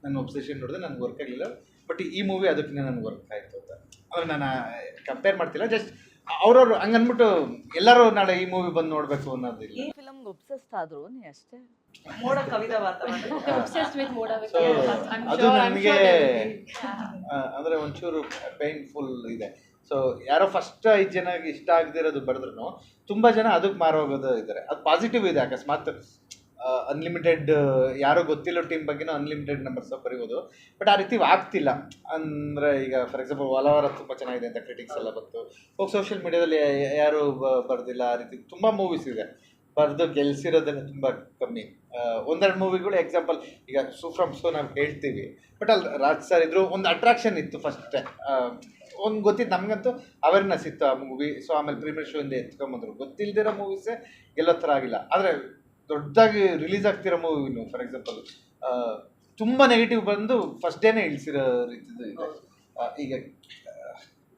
ನನ್ನ ಒಬ್ಸೆಷನ್ ನೋಡಿದ್ರೆ ನನಗೆ ವರ್ಕ್ ಆಗಲಿಲ್ಲ, ಬಟ್ ಈ ಮೂವಿ ಅದಕ್ಕಿಂತ ನನಗೆ ವರ್ಕ್ ಆಯಿತು ಅಂತ. ಅಂದರೆ ನಾನು ಕಂಪೇರ್ ಮಾಡ್ತಿಲ್ಲ, ಜಸ್ಟ್ ಅವ್ರವ್ರು ಹಂಗನ್ಬಿಟ್ಟು ಎಲ್ಲರೂ ನಾಳೆ ಈ ಮೂವಿ ಬಂದು ನೋಡಬೇಕು ಅನ್ನೋದಿಲ್ಲ. ಈ ಫಿಲಮ್ಗೆ ಒಬ್ಸೆಸ್ಡ್ ಆದರೂ ನೀ ಅಷ್ಟೇ. ಮೋಡ ಕವಿದ ವಾತಾವರಣ. Obsessed with Moda so I'm ಅದು sure ನನಗೆ they'll ಅಂದರೆ ಒಂಚೂರು ಪೇನ್ಫುಲ್ ಇದೆ. ಸೊ ಯಾರೋ ಫಸ್ಟ್ 5 ಜನಕ್ಕೆ ಇಷ್ಟ ಆಗದಿರೋದು ಬರೆದ್ರು ತುಂಬ ಜನ ಅದಕ್ಕೆ ಮಾರೋಗೋದು ಇದ್ದಾರೆ. ಅದು ಪಾಸಿಟಿವ್ ಇದೆ. ಅಕಸ್ಮಾತ್ ಅನ್ಲಿಮಿಟೆಡ್ ಯಾರೋ ಗೊತ್ತಿಲ್ಲೋ ಟೀಮ್ ಬಗ್ಗೆನೂ ಅನ್ಲಿಮಿಟೆಡ್ ನಂಬರ್ಸ್ ಬರೀಬೋದು, ಬಟ್ ಆ ರೀತಿ ಆಗ್ತಿಲ್ಲ. ಅಂದರೆ ಈಗ ಫಾರ್ ಎಕ್ಸಾಂಪಲ್ ವಾಲವರ ತುಂಬ ಚೆನ್ನಾಗಿದೆ ಅಂತ ಕ್ರಿಟಿಕ್ಸ್ ಎಲ್ಲ ಬಂತು, ಹೋಗಿ ಸೋಷಿಯಲ್ ಮೀಡಿಯಾದಲ್ಲಿ ಯಾರು ಬರ್ದಿಲ್ಲ, ಆ ರೀತಿ ತುಂಬ ಮೂವೀಸ್ ಇದೆ, ಬರೆದು ಗೆಲ್ಸಿರೋದನ್ನು ತುಂಬ ಕಮ್ಮಿ. ಒಂದೆರಡು ಮೂವಿಗಳು ಎಕ್ಸಾಂಪಲ್ ಈಗ ಫ್ರಮ್ ಸೋ ನಾವು ಹೇಳ್ತೀವಿ, ಬಟ್ ಅಲ್ಲಿ ರಾಜ್ ಸರ್ ಇದ್ರು, ಒಂದು ಅಟ್ರಾಕ್ಷನ್ ಇತ್ತು ಫಸ್ಟೇ, ಒಂದು ಗೊತ್ತಿತ್ತು ನಮಗಂತೂ, ಅವೇರ್ನೆಸ್ ಇತ್ತು ಆ ಮೂವಿ. ಸೊ ಆಮೇಲೆ ಪ್ರೀಮಿಯರ್ ಶೋ ಇಂದ ಎತ್ಕೊಂಬಂದ್ರು. ಗೊತ್ತಿಲ್ಲದಿರೋ ಮೂವೀಸೇ ಗೆಲ್ಲೋ ಥರ ಆಗಿಲ್ಲ. ಆದರೆ ದೊಡ್ಡದಾಗಿ ರಿಲೀಸ್ ಆಗ್ತಿರೋ ಮೂವಿನು ಫಾರ್ ಎಕ್ಸಾಂಪಲ್ ತುಂಬ ನೆಗೆಟಿವ್ ಬಂದು ಫಸ್ಟ್ ಡೇನೇ ಇಳಿಸಿರೋ ರೀತಿದು ಇದೆ. ಈಗ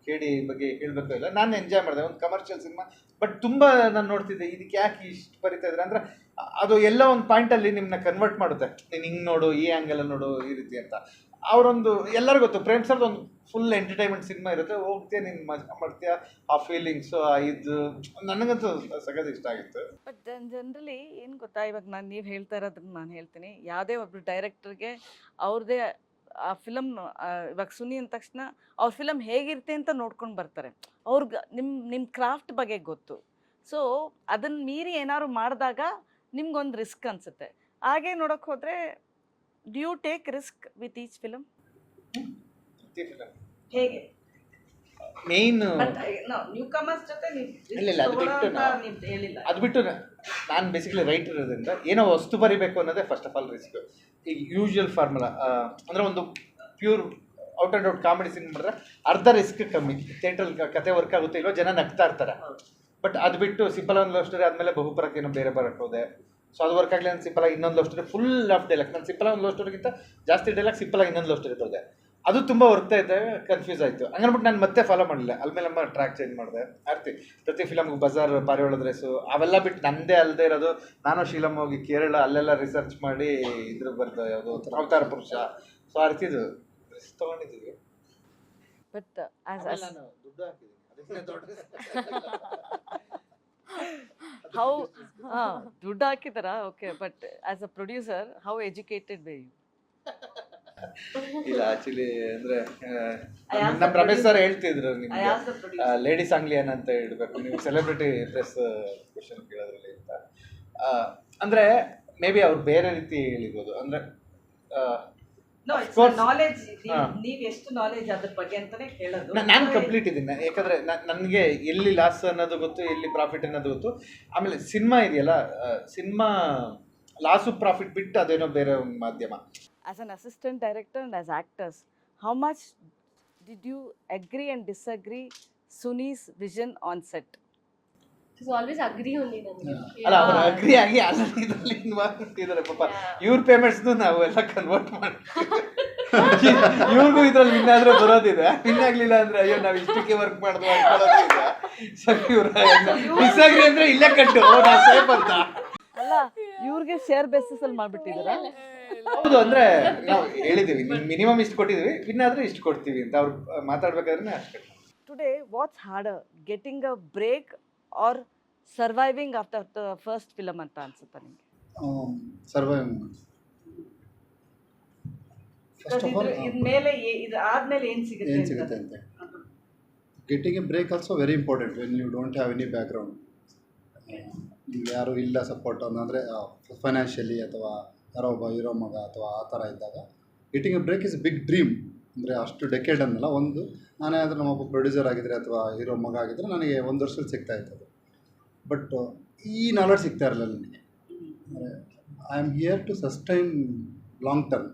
ಕೇಳಿ ಬಗ್ಗೆ ಹೇಳಬೇಕು ಇಲ್ಲ, ನಾನು ಎಂಜಾಯ್ ಮಾಡಿದೆ, ಒಂದು ಕಮರ್ಷಿಯಲ್ ಸಿನಿಮಾ, ಬಟ್ ತುಂಬ ನಾನು ನೋಡ್ತಿದ್ದೆ ಇದಕ್ಕೆ ಯಾಕೆ ಇಷ್ಟು ಬರೀತಾ ಇದ್ರೆ. ಅಂದರೆ ಅದು ಎಲ್ಲ ಒಂದು ಪಾಯಿಂಟಲ್ಲಿ ನಿಮ್ಮನ್ನ ಕನ್ವರ್ಟ್ ಮಾಡುತ್ತೆ, ನೀನು ಹಿಂಗೆ ನೋಡು, ಈ ಆ್ಯಂಗಲ್ ನೋಡು, ಈ ರೀತಿ ಅಂತ. ಅವರೊಂದು ಎಲ್ಲರಿಗೂ ಗೊತ್ತು, ಪ್ರೇಮ್ ಸರ್ದು ಒಂದು ಫುಲ್ ಎಂಟರ್ಟೈನ್ಮೆಂಟ್ ಸಿನಿಮಾ ಇರುತ್ತೆ, ಹೋಗ್ತೀಯ ನೀನು ಮಜಾ ಮಾಡ್ತೀಯ, ಆ ಫೀಲಿಂಗ್ಸು ಇದು ನನಗಂತೂ ಸಖತ್ ಇಷ್ಟ ಆಗಿತ್ತು. ಬಟ್ ಜನರಲಿ ಏನು ಗೊತ್ತಾ, ಇವಾಗ ನೀವು ಹೇಳ್ತಾ ಇರೋದನ್ನ ನಾನು ಹೇಳ್ತೀನಿ, ಯಾವುದೇ ಒಬ್ರು ಡೈರೆಕ್ಟರ್ಗೆ ಅವ್ರದ್ದೇ ಆ ಫಿಲಮ್, ಇವಾಗ ಸುನಿ ಅಂದ ತಕ್ಷಣ ಅವ್ರ ಫಿಲಮ್ ಹೇಗಿರುತ್ತೆ ಅಂತ ನೋಡ್ಕೊಂಡು ಬರ್ತಾರೆ. ಅವ್ರಿಗೆ ನಿಮ್ಮ ಕ್ರಾಫ್ಟ್ ಬಗ್ಗೆ ಗೊತ್ತು. ಸೊ ಅದನ್ನು ಮೀರಿ ಏನಾದ್ರು ಮಾಡಿದಾಗ ನಿಮ್ಗೊಂದು ರಿಸ್ಕ್ ಅನಿಸುತ್ತೆ. ಹಾಗೆ ನೋಡೋಕೆ ಹೋದರೆ do you take risk with each film? ಹೇಗೆ ಮೇಯ್ನ್ ನ್ಯೂ ಕಮರ್ಸ್ ಜೊತೆ ಇಲ್ಲ, ಅದು ಬಿಟ್ಟು ನೀವು ಹೇಳಿಲ್ಲ. ಅದು ಬಿಟ್ಟು ನಾನು ಬೇಸಿಕಲಿ ರೈಟರ್ ಇರೋದ್ರಿಂದ ಏನೋ ವಸ್ತು ಬರಿಬೇಕು ಅನ್ನೋದೇ ಫಸ್ಟ್ ಆಫ್ ಆಲ್ ರಿಸ್ಕ್. ಈಗ ಯೂಶುವಲ್ ಫಾರ್ಮುಲಾ ಅಂದರೆ ಒಂದು pure out and out comedy cinema ಮಾಡಿದ್ರೆ ಅರ್ಧ ರಿಸ್ಕ್ ಕಮ್ಮಿ, ಥಿಯೇಟ್ರಲ್ಲಿ ಕತೆ ವರ್ಕ್ ಆಗುತ್ತೆ ಇಲ್ವೋ, ಜನ ನಗ್ತಾ ಇರ್ತಾರೆ. ಬಟ್ ಅದು ಬಿಟ್ಟು ಸಿಂಪಲ್ ಒಂದು ಲವ್ ಸ್ಟೋರಿ ಆದಮೇಲೆ ಬಹುಪರಕ್ಕೆ ಏನೋ ಬೇರೆ ಬರೋಕ್ಕೆ ಹೋದೆ, ಸೊ ಅದು ವರ್ಕ್ ಆಗಲಿ. ನಾನು ಸಿಂಪಲಾಗಿ ಇನ್ನೊಂದು love story full of dialogue, ನಾನು ಸಿಂಪಲ್ ಒಂದು ಲವ್ ಸ್ಟೋರಿಗಿಂತ ಜಾಸ್ತಿ ಡೈಲಾಗ್ ಸಿಂಪಲಾಗಿ ಇನ್ನೊಂದು ಲವ್ ಸ್ಟೋರಿ ಬರೆದೆ, ಅದು ತುಂಬ ವರ್ಕ್ತಾ ಇದ್ದಾಗ ಕನ್ಫ್ಯೂಸ್ ಆಯಿತು. ಹಂಗನ್ಬಿಟ್ಟು ನಾನು ಮತ್ತೆ ಫಾಲೋ ಮಾಡಲಿಲ್ಲ, ಅಲ್ಮೇಲೆ ನಮ್ಮ ಟ್ರ್ಯಾಕ್ ಚೇಂಜ್ ಮಾಡಿದೆ. ಆರ್ತಿ ಪ್ರತಿ ಫಿಲಮ್ಗೆ ಬಜಾರ್, ಪಾರಿವಾಳ ರೇಸು ಅವೆಲ್ಲ ಬಿಟ್ಟು ನನ್ನದೇ ಅಲ್ಲದೆ ಇರೋದು, ನಾನು ಶೀಲಮ್ ಹೋಗಿ ಕೇರಳ ಅಲ್ಲೆಲ್ಲ ರಿಸರ್ಚ್ ಮಾಡಿ ಇದ್ರ ಬರ್ದು ಯಾವುದೋ ಅವತಾರ ಪುರುಷ, ಸೊ ಆ ರೀತಿದು ರಿಸ್ಕ್ ತೊಗೊಂಡಿದ್ದೀವಿ. ಬಟ್ ನಾನು ದುಡ್ಡು ಹಾಕಿದ್ದೀನಿ, ಅದಕ್ಕೆ ದೊಡ್ಡ ಹೌ ದುಡ್ಡು ಹಾಕಿದಾರಾ? Okay, but as a producer how educated way you? ಇಲ್ಲ ಆಕ್ಚುಲಿ ಅಂದ್ರೆ ನಮ್ಮ ರಮೇಶ್ ಸರ್ ಹೇಳ್ತಿದ್ರು, ನಿಮ್ಗೆ ಲೇಡೀಸ್ ಆಂಗ್ಲಿಯನ್ ಅಂತ ಹೇಳ್ಬೇಕು ನೀವು ಸೆಲೆಬ್ರಿಟಿ ಪ್ರೆಸ್ ಕ್ವಶನ್ ಕೇಳೋದ್ರಲ್ಲಿ ಅಂತ. ಅಂದ್ರೆ ಮೇ ಬಿ ಅವ್ರು ಬೇರೆ ರೀತಿ ಹೇಳಿರ್ಬೋದು. ಅಂದ್ರೆ ನಾಲೆಜ್, ನೀವು ಎಷ್ಟು ನಾಲೆಜ್ ಅದ್ರ ಬಗ್ಗೆ ಅಂತಾನೆ ಕೇಳೋದು. ನಾನು ಕಂಪ್ಲೀಟ್ ಇದ್ದೀನಿ, ಯಾಕಂದ್ರೆ ನನಗೆ ಎಲ್ಲಿ ಲಾಸ್ ಅನ್ನೋದು ಗೊತ್ತು, ಎಲ್ಲಿ ಪ್ರಾಫಿಟ್ ಅನ್ನೋದು ಗೊತ್ತು. ಆಮೇಲೆ ಸಿನಿಮಾ ಇದೆಯಲ್ಲ, ಸಿನಿಮಾ ಲಾಸು ಪ್ರಾಫಿಟ್ ಬಿಟ್ಟು ಅದೇನೋ ಬೇರೆ ಒಂದು ಮಾಧ್ಯಮ. As an assistant director and as actors, how much did you agree and disagree Suni's vision on set? It was always agree only ನನಗೆ. ಅಲ್ಲ, ಅವರು ಅಗ್ರಿ ಆಗಿ ಆಲ್ರೆಡಿ ಇದರಲ್ಲಿ ಇನ್ವಾಲ್ವ್ ಆಗಿದ್ದಾರೆ ಪಾಪ. ಇವ್ರ ಪೇಮೆಂಟ್ಸ್ನು ನಾವು ಎಲ್ಲ ಕನ್ವರ್ಟ್ ಮಾಡ್ತೀವಿ. ಇವ್ರಿಗೂ ಇದ್ರಲ್ಲಿ ವಿನ್ ಆದ್ರೆ ಬರೋದಿದೆ, ವಿನ್ ಆಗ್ಲಿಲ್ಲ ಅಂದ್ರೆ ಅಯ್ಯೋ ನಾವು ಇಷ್ಟಕ್ಕೆ ವರ್ಕ್ ಮಾಡಿದ್ವಿ ಅನ್ಕೊಳ್ಳೋದಿದೆ. ಸೊ ಇವ್ರ ಡಿಸ್ಅಗ್ರಿ ಅಂದ್ರೆ ಇಲ್ಲೇ ಕಟ್ಟು ನಾವು ಸೇಫ್ ಅಂತ. ಅಲ್ಲ, ಇವ್ರಿಗೆ ಶೇರ್ ಬೇಸಿಸ್ ಅಲ್ಲಿ ಮಾಡ್ಬಿಟ್ಟಿದ್ದೀರಾ? ಹೌದು, ಅಂದ್ರೆ ನಾವು ಹೇಳಿದೀವಿ ಮಿನಿಮಮ್ ಇಷ್ಟು ಕೊಟ್ಟಿದ್ದೀವಿ, ವಿನ್ ಆದ್ರೆ ಇಷ್ಟು ಕೊಡ್ತೀವಿ ಅಂತ ಅವ್ರು ಮಾತಾಡ್ಬೇಕಾದ್ರೆ ಅಷ್ಟೇ. Today, what's harder, getting a break or surviving after the first film ಅಂತ ಅನ್ಸುತ್ತಾ ನಿಮಗೆ? ಸರ್ವೈವ್ ಫಸ್ಟ್ ಆಫ್ ಆಲ್ ಇದ್ಮೇಲೆ ಇದು ಆದ್ಮೇಲೆ ಏನು ಏನು ಸಿಗುತ್ತೆ ಸಿಗುತ್ತೆ ಅಂತ. Getting a break also very important when you don't have any background. ನಿಮ್ಗೆ ಯಾರೂ ಇಲ್ಲ ಸಪೋರ್ಟ್ ಅಂದರೆ ಫೈನಾನ್ಷಿಯಲಿ ಅಥವಾ ಯಾರೋ ಒಬ್ಬ ಹೀರೋ ಮಗ ಅಥವಾ ಆ ಥರ ಇದ್ದಾಗ getting a break is big dream. ಅಂದರೆ ಅಷ್ಟು ಡೆಕೇಡ್ ಅನ್ನಲ್ಲ, ಒಂದು ನಾನೇ ಆದರೂ ನಮ್ಮೊಬ್ಬ ಪ್ರೊಡ್ಯೂಸರ್ ಆಗಿದ್ದರೆ ಅಥವಾ ಹೀರೋ ಮಗ ಆಗಿದ್ದರೆ ನನಗೆ 1 ವರ್ಷದಲ್ಲಿ ಸಿಗ್ತಾ ಇತ್ತು ಅದು. ಬಟ್ ಈ ನಾಲೆಡ್ಜ್ ಸಿಗ್ತಾ ಇರಲಿಲ್ಲ ನನಗೆ. I am here to sustain long term.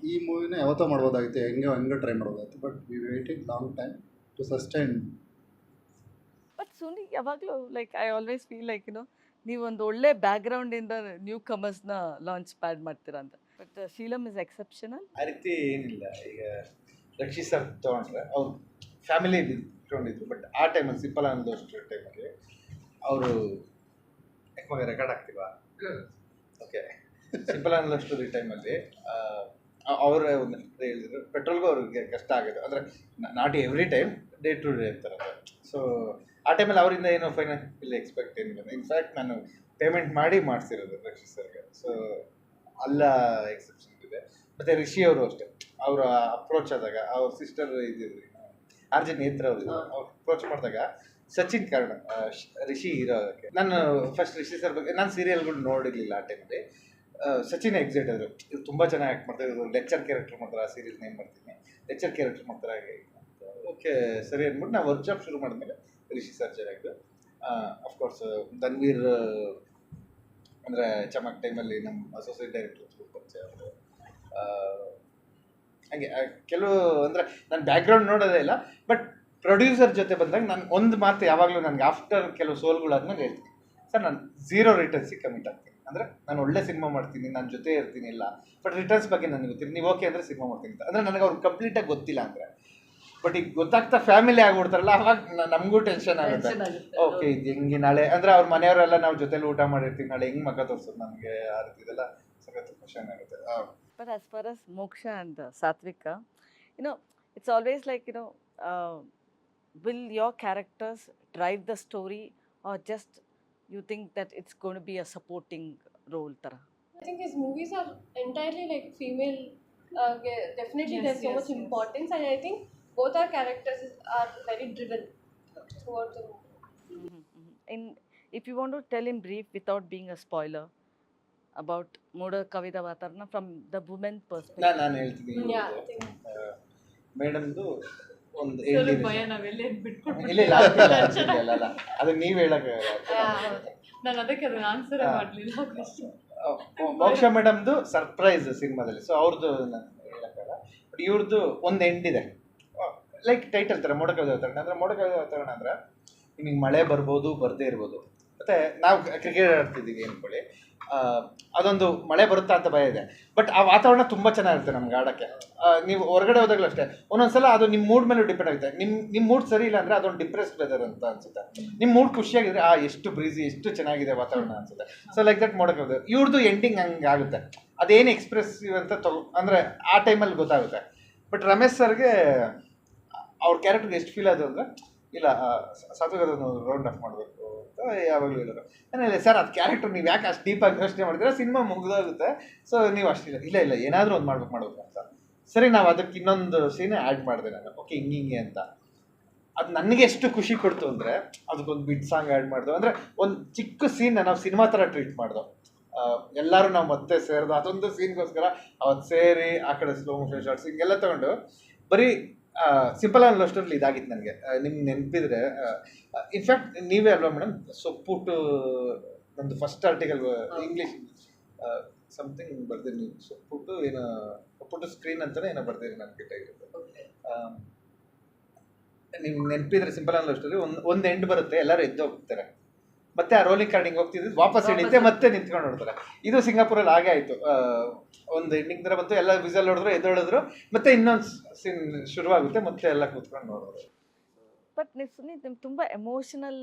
ಈ ಮೂವಿನ ಯಾವತ್ತೋ ಮಾಡ್ಬೋದಾಗಿತ್ತು, ಹೆಂಗೆ ಟ್ರೈ ಮಾಡ್ಬೋದಾಗಿತ್ತು, but we waited long time to sustain. But Suni ಯಾವಾಗಲೂ like I always feel like ನೀವೊಂದು ಒಳ್ಳೆ ಬ್ಯಾಕ್ಗ್ರೌಂಡಿಂದ ನ್ಯೂ ಕಮರ್ಸ್ನ ಲಾಂಚ್ ಪ್ಯಾಡ್ ಮಾಡ್ತೀರಾ ಅಂತ. But Sheelam is exceptional. ಆ ರೀತಿ ಏನಿಲ್ಲ. ಈಗ ರಕ್ಷಿತ್ ಸರ್ ತೊಗೊಂಡ್ರೆ ಅವ್ರು ಫ್ಯಾಮಿಲಿ ಇಟ್ಕೊಂಡಿದ್ರು, ಬಟ್ ಆ ಟೈಮಲ್ಲಿ ಸಿಂಪಲ್ ಅನ್ನೋಷ್ಟು ಟೈಮಲ್ಲಿ ಅವರು ಯಾಕೆ ರೆಕಾರ್ಡ್ ಆಗ್ತೀವಾ? ಓಕೆ, ಸಿಂಪಲ್ ಅನ್ನೋಷ್ಟು ಟೈಮಲ್ಲಿ ಅವರೇ ಒಂದು ಹೇಳಿದ್ರು, ಪೆಟ್ರೋಲ್ಗೂ ಅವ್ರಿಗೆ ಕಷ್ಟ ಆಗಿದೆ. ಅಂದರೆ not every time, day to day ಇರ್ತಾರೆ. ಸೊ ಆ ಟೈಮಲ್ಲಿ ಅವರಿಂದ ಏನೋ ಫೈನಾನ್ಷಿಯಲ್ ಎಕ್ಸ್ಪೆಕ್ಟ್ ಏನಿಲ್ಲ. ಇನ್ಫ್ಯಾಕ್ಟ್ ನಾನು ಪೇಮೆಂಟ್ ಮಾಡಿ ಮಾಡಿಸಿರೋದು ರಕ್ಷಿತ್ ಸರ್ಗೆ. ಸೊ ಅಲ್ಲ ಎಕ್ಸೆಪ್ಷನ್ ಇದೆ. ಮತ್ತು ರಿಷಿ ಅವರು ಅಷ್ಟೇ, ಅವರ ಅಪ್ರೋಚ್ ಆದಾಗ ಅವ್ರ ಸಿಸ್ಟರ್ ಇದ್ದಿದ್ರು ಆರ್ ಜೆ ನೇತ್ರ ಅವರು ಅಪ್ರೋಚ್ ಮಾಡಿದಾಗ ಸಚಿನ್ ಕಾರಣ ರಿಷಿ ಹೀರೋಕ್ಕೆ ನಾನು ಫಸ್ಟ್ ರಿಷಿ ಸರ್ ಬಗ್ಗೆ ನಾನು ಸೀರಿಯಲ್ಗಳು ನೋಡಿರಲಿಲ್ಲ ಆ ಟೈಮಲ್ಲಿ. ಸಚಿನ್ ಎಕ್ಸೈಟ್ ಆದರು, ಇವ್ರು ತುಂಬ ಚೆನ್ನಾಗಿ ಆ್ಯಕ್ಟ್ ಮಾಡ್ತಾರೆ, ಇವರು ಲೆಕ್ಚರ್ ಕ್ಯಾರೆಕ್ಟರ್ ಮಾಡ್ತಾರೆ, ಆ ಸೀರೀಸ್ ನೇಮ್ ಮಾಡ್ತೀನಿ, ಲೆಕ್ಚರ್ ಕ್ಯಾರೆಕ್ಟರ್ ಮಾಡ್ತಾರೆ ಹಾಗೆ. ಓಕೆ ಸರಿ ಅಂದ್ಬಿಟ್ಟು ನಾವು ವರ್ಕ್ಶಾಪ್ ಶುರು ಮಾಡಿದ್ಮೇಲೆ ರಿಷಿ ಸರ್ ಚೆನ್ನಾಗಿ ಅಫ್ಕೋರ್ಸ್ ಧನ್ವೀರ್ ಅಂದರೆ ಚಮಕ್ ಟೈಮಲ್ಲಿ ನಮ್ಮ ಅಸೋಸಿಯೇಟ್ ಡೈರೆಕ್ಟರ್ ಪರಿಚಯ ಅವರು. ಹಾಗೆ ಕೆಲವು ಅಂದರೆ ನಾನು ಬ್ಯಾಕ್ಗ್ರೌಂಡ್ ನೋಡೋದೇ ಇಲ್ಲ, ಬಟ್ ಪ್ರೊಡ್ಯೂಸರ್ ಜೊತೆ ಬಂದಾಗ ನಾನು ಒಂದು ಮಾತು ಯಾವಾಗಲೂ ನನಗೆ ಆಫ್ಟರ್ ಕೆಲವು ಸೋಲ್ಗಳಾದ್ಮೇಲೆ ಹೇಳ್ತೀನಿ, ಸರ್ ನಾನು 0 ರಿಟರ್ನ್ಸಿಗೆ ಕಮಿಟ್ ಆಗ್ತೀನಿ. ಅಂದರೆ ನಾನು ಒಳ್ಳೆ ಸಿನಿಮಾ ಮಾಡ್ತೀನಿ, ನನ್ನ ಜೊತೆ ಇರ್ತೀನಿ ಇಲ್ಲ, ಬಟ್ ರಿಟರ್ನ್ಸ್ ಬಗ್ಗೆ ನನಗೆ ಗೊತ್ತಿಲ್ಲ, ನೀವು ಓಕೆ ಅಂದರೆ ಸಿನಿಮಾ ಮಾಡ್ತೀನಿ ಅಂತ. ಅಂದರೆ ನನಗೆ ಅವ್ರು ಕಂಪ್ಲೀಟಾಗಿ ಗೊತ್ತಿಲ್ಲ ಅಂದರೆ. ಬಟ್ ಈಗ ಗೊತ್ತಾಗ್ತಾ ಫ್ಯಾಮಿಲಿ ಆಗ್ಬಿಡ್ತಾರಲ್ಲ, ಅವಾಗ ನಮಗೂ ಟೆನ್ಷನ್ ಆಗುತ್ತೆ. ಓಕೆ ಇದು ಹೆಂಗೆ ನಾಳೆ ಅಂದರೆ ಅವ್ರ ಮನೆಯವರೆಲ್ಲ ನಾವು ಜೊತೆಲಿ ಊಟ ಮಾಡಿರ್ತೀವಿ, ನಾಳೆ ಹೆಂಗೆ ಮಗ ತೋರಿಸೋದು ನಮಗೆ ಆ ರೀತಿ ಇದೆಲ್ಲ ಸಖತ್ ಕ್ವಶನ್ ಆಗುತ್ತೆ. But as far as Moksha and Satvika, it's always like, will your characters drive the story or just you think that it's going to be a supporting role tara? I think his movies are entirely like female. Definitely, Yes, there's so yes, much yes. importance, and I think both our characters are very driven throughout the movie. And if you want to tell in brief without being a spoiler about Moda Kavita Vatarna from the woman perspective. ನಾನು ಹೇಳ್ತೀನಿ. Yeah, I think. ಮೇಡಮ್ದು ಒಂದು ಭಯ ನಾವೆಲ್ಲೇ ಬಿಟ್ಕೊಟ್ಟು ಇಲ್ಲ ಅಲ್ಲ ಅದು ನೀವು ಹೇಳಕ್ಕೆ. ನಾನು ಅದಕ್ಕೆ ಅದನ್ನ ಆನ್ಸರ್ ಮಾಡಲಿಲ್ಲ. ಮೋಕ್ಷ ಮೇಡಮ್ದು ಸರ್ಪ್ರೈಸ್ ಸಿನಿಮಾದಲ್ಲಿ, ಸೊ ಅವ್ರದ್ದು ನಾನು ಹೇಳಕ್ಕಾಗಲ್ಲ. ಬಟ್ ಇವ್ರದ್ದು ಒಂದು ಎಂಡ್ ಇದೆ, ಲೈಕ್ ಟೈಟಲ್ ಥರ ಮೋಡಕವಿದ ವಾತಾವರಣ. ಅಂದರೆ ಮೋಡಕವಿದ ವಾತಾವರಣ ಅಂದರೆ ನಿಮಗೆ ಮಳೆ ಬರ್ಬೋದು, ಬರದೇ ಇರ್ಬೋದು. ಮತ್ತು ನಾವು ಕ್ರಿಕೆಟ್ ಆಡ್ತಿದ್ದೀವಿ ಅಂದ್ಕೊಳ್ಳಿ, ಅದೊಂದು ಮಳೆ ಬರುತ್ತಾ ಅಂತ ಭಯ ಇದೆ, ಬಟ್ ಆ ವಾತಾವರಣ ತುಂಬ ಚೆನ್ನಾಗಿರುತ್ತೆ ನಮ್ಗೆ ಆಡೋಕ್ಕೆ. ನೀವು ಹೊರಗಡೆ ಹೋದಾಗಲೂ ಅಷ್ಟೇ, ಒಂದೊಂದ್ಸಲ ಅದು ನಿಮ್ಮ ಮೂಡ್ ಮೇಲೆ ಡಿಪೆಂಡ್ ಆಗುತ್ತೆ. ನಿಮ್ಮ ಮೂಡ್ ಸರಿ ಇಲ್ಲ ಅಂದರೆ ಅದೊಂದು ಡಿಪ್ರೆಸ್ಡ್ ವೆದರ್ ಅಂತ ಅನ್ಸುತ್ತೆ. ನಿಮ್ಮ ಮೂಡ್ ಖುಷಿಯಾಗಿದ್ರೆ ಎಷ್ಟು ಬ್ರೀಸಿ, ಎಷ್ಟು ಚೆನ್ನಾಗಿದೆ ವಾತಾವರಣ ಅನ್ಸುತ್ತೆ. ಸೊ ಲೈಕ್ ದಟ್ ಮೋಡಕವಿದ. ಇವ್ರದ್ದು ಎಂಡಿಂಗ್ ಹಂಗೆ ಆಗುತ್ತೆ, ಅದೇನು ಎಕ್ಸ್ಪ್ರೆಸಿವ್ ಅಂತ ಅಂದರೆ ಆ ಟೈಮಲ್ಲಿ ಗೊತ್ತಾಗುತ್ತೆ. ಬಟ್ ರಮೇಶ್ ಸರ್ಗೆ ಅವ್ರ ಕ್ಯಾರೆಕ್ಟರ್ಗೆ ಎಷ್ಟು ಫೀಲ್ ಆಯಿತು ಅಂದರೆ, ಇಲ್ಲ ಸಾತ್ವಿಕದನ್ನು ರೌಂಡ್ ಆಫ್ ಮಾಡಬೇಕು ಅಂತ ಯಾವಾಗಲೂ ಹೇಳೋರು. ಏನಿಲ್ಲ ಸರ್, ಅದು ಕ್ಯಾರೆಕ್ಟರ್ ನೀವು ಯಾಕೆ ಅಷ್ಟು ಡೀಪಾಗಿ ಯೋಚನೆ ಮಾಡಿದ್ರೆ ಸಿನಿಮಾ ಮುಗಿದೋಗುತ್ತೆ, ಸೊ ನೀವು ಅಷ್ಟಿಲ್ಲ ಇಲ್ಲ ಏನಾದರೂ ಒಂದು ಮಾಡ್ಬೇಕು ಅಂತ. ಸರಿ, ನಾವು ಅದಕ್ಕೆ ಇನ್ನೊಂದು ಸೀನೇ ಆ್ಯಡ್ ಮಾಡಿದೆ ನಾನು, ಓಕೆ ಹಿಂಗೆ ಅಂತ. ಅದು ನನಗೆ ಎಷ್ಟು ಖುಷಿ ಕೊಡ್ತು ಅಂದರೆ ಅದಕ್ಕೊಂದು ಬಿಟ್ ಸಾಂಗ್ ಆ್ಯಡ್ ಮಾಡ್ದು. ಅಂದರೆ ಒಂದು ಚಿಕ್ಕ ಸೀನ್ ನಾವು ಸಿನಿಮಾ ಥರ ಟ್ರೀಟ್ ಮಾಡ್ದು. ಎಲ್ಲರೂ ನಾವು ಮತ್ತೆ ಸೇರಿದು ಅದೊಂದು ಸೀನ್ಗೋಸ್ಕರ ಅವತ್ತು ಸೇರಿ ಆ ಕಡೆ ಸ್ಲೋ ಮೋಷನ್ ಶಾರ್ಟ್ಸ್ ಹಿಂಗೆಲ್ಲ ತೊಗೊಂಡು ಬರೀ ಸಿಂಪಲ್ ಅನ್ನೋಷ್ಟರಲ್ಲಿ ಇದಾಗಿತ್ತು ನನಗೆ. ನಿಮ್ಗೆ ನೆನಪಿದ್ರೆ ಇನ್ಫ್ಯಾಕ್ಟ್ ನೀವೇ ಅಲ್ವಾ ಮೇಡಮ್ ಸೊಪ್ಪುಟ್ಟು ನಂದು ಫಸ್ಟ್ ಆರ್ಟಿಕಲ್ ಇಂಗ್ಲೀಷ್ ಸಮಥಿಂಗ್ ಬರ್ದಿರಿ ನೀವು, ಸೊಪ್ಪುಟ್ಟು ಏನೋ ಸೊಪ್ಪುಟ್ಟು ಸ್ಕ್ರೀನ್ ಅಂತಲೇ ಏನೋ ಬರ್ದಿರಿ ನನ್ನ ಗಿಟ್ಟಾಗಿರುತ್ತೆ. ನಿಮ್ಗೆ ನೆನಪಿದ್ರೆ ಸಿಂಪಲ್ ಅನ್ನೋಷ್ಟರಲ್ಲಿ ಒಂದು ಎಂಡ್ ಬರುತ್ತೆ, ಎಲ್ಲರೂ ಎದ್ದು ಹೋಗ್ತಾರೆ, ಮತ್ತೆ ಆ ರೋಲಿಂಗ್ ಕಾರ್ಡಿಂಗ್ ಹೋಗ್ತಿದ್ದು ವಾಪಸ್ ಹಿಡಿಯುತ್ತೆ, ಮತ್ತೆ ನಿಂತ್ಕೊಂಡು ನೋಡ್ತಾರೆ. ಇದು ಸಿಂಗಾಪುರಲ್ಲಿ ಹಾಗೆ ಆಯಿತು. ಒಂದು ಎಂಡಿಂಗ್ ಥರ ಬಂತು, ಎಲ್ಲ ವಿಸಲ್ ಹೊಡೆದ್ರು, ಎದ್ದೊಳಿದ್ರು, ಮತ್ತೆ ಇನ್ನೊಂದು ಸೀನ್ ಶುರುವಾಗುತ್ತೆ, ಮತ್ತೆ ಎಲ್ಲ ಕೂತ್ಕೊಂಡು ನೋಡೋದು. ಬಟ್ ನೀವು ಸುನೀತ್, ನಿಮ್ಗೆ ತುಂಬ emotional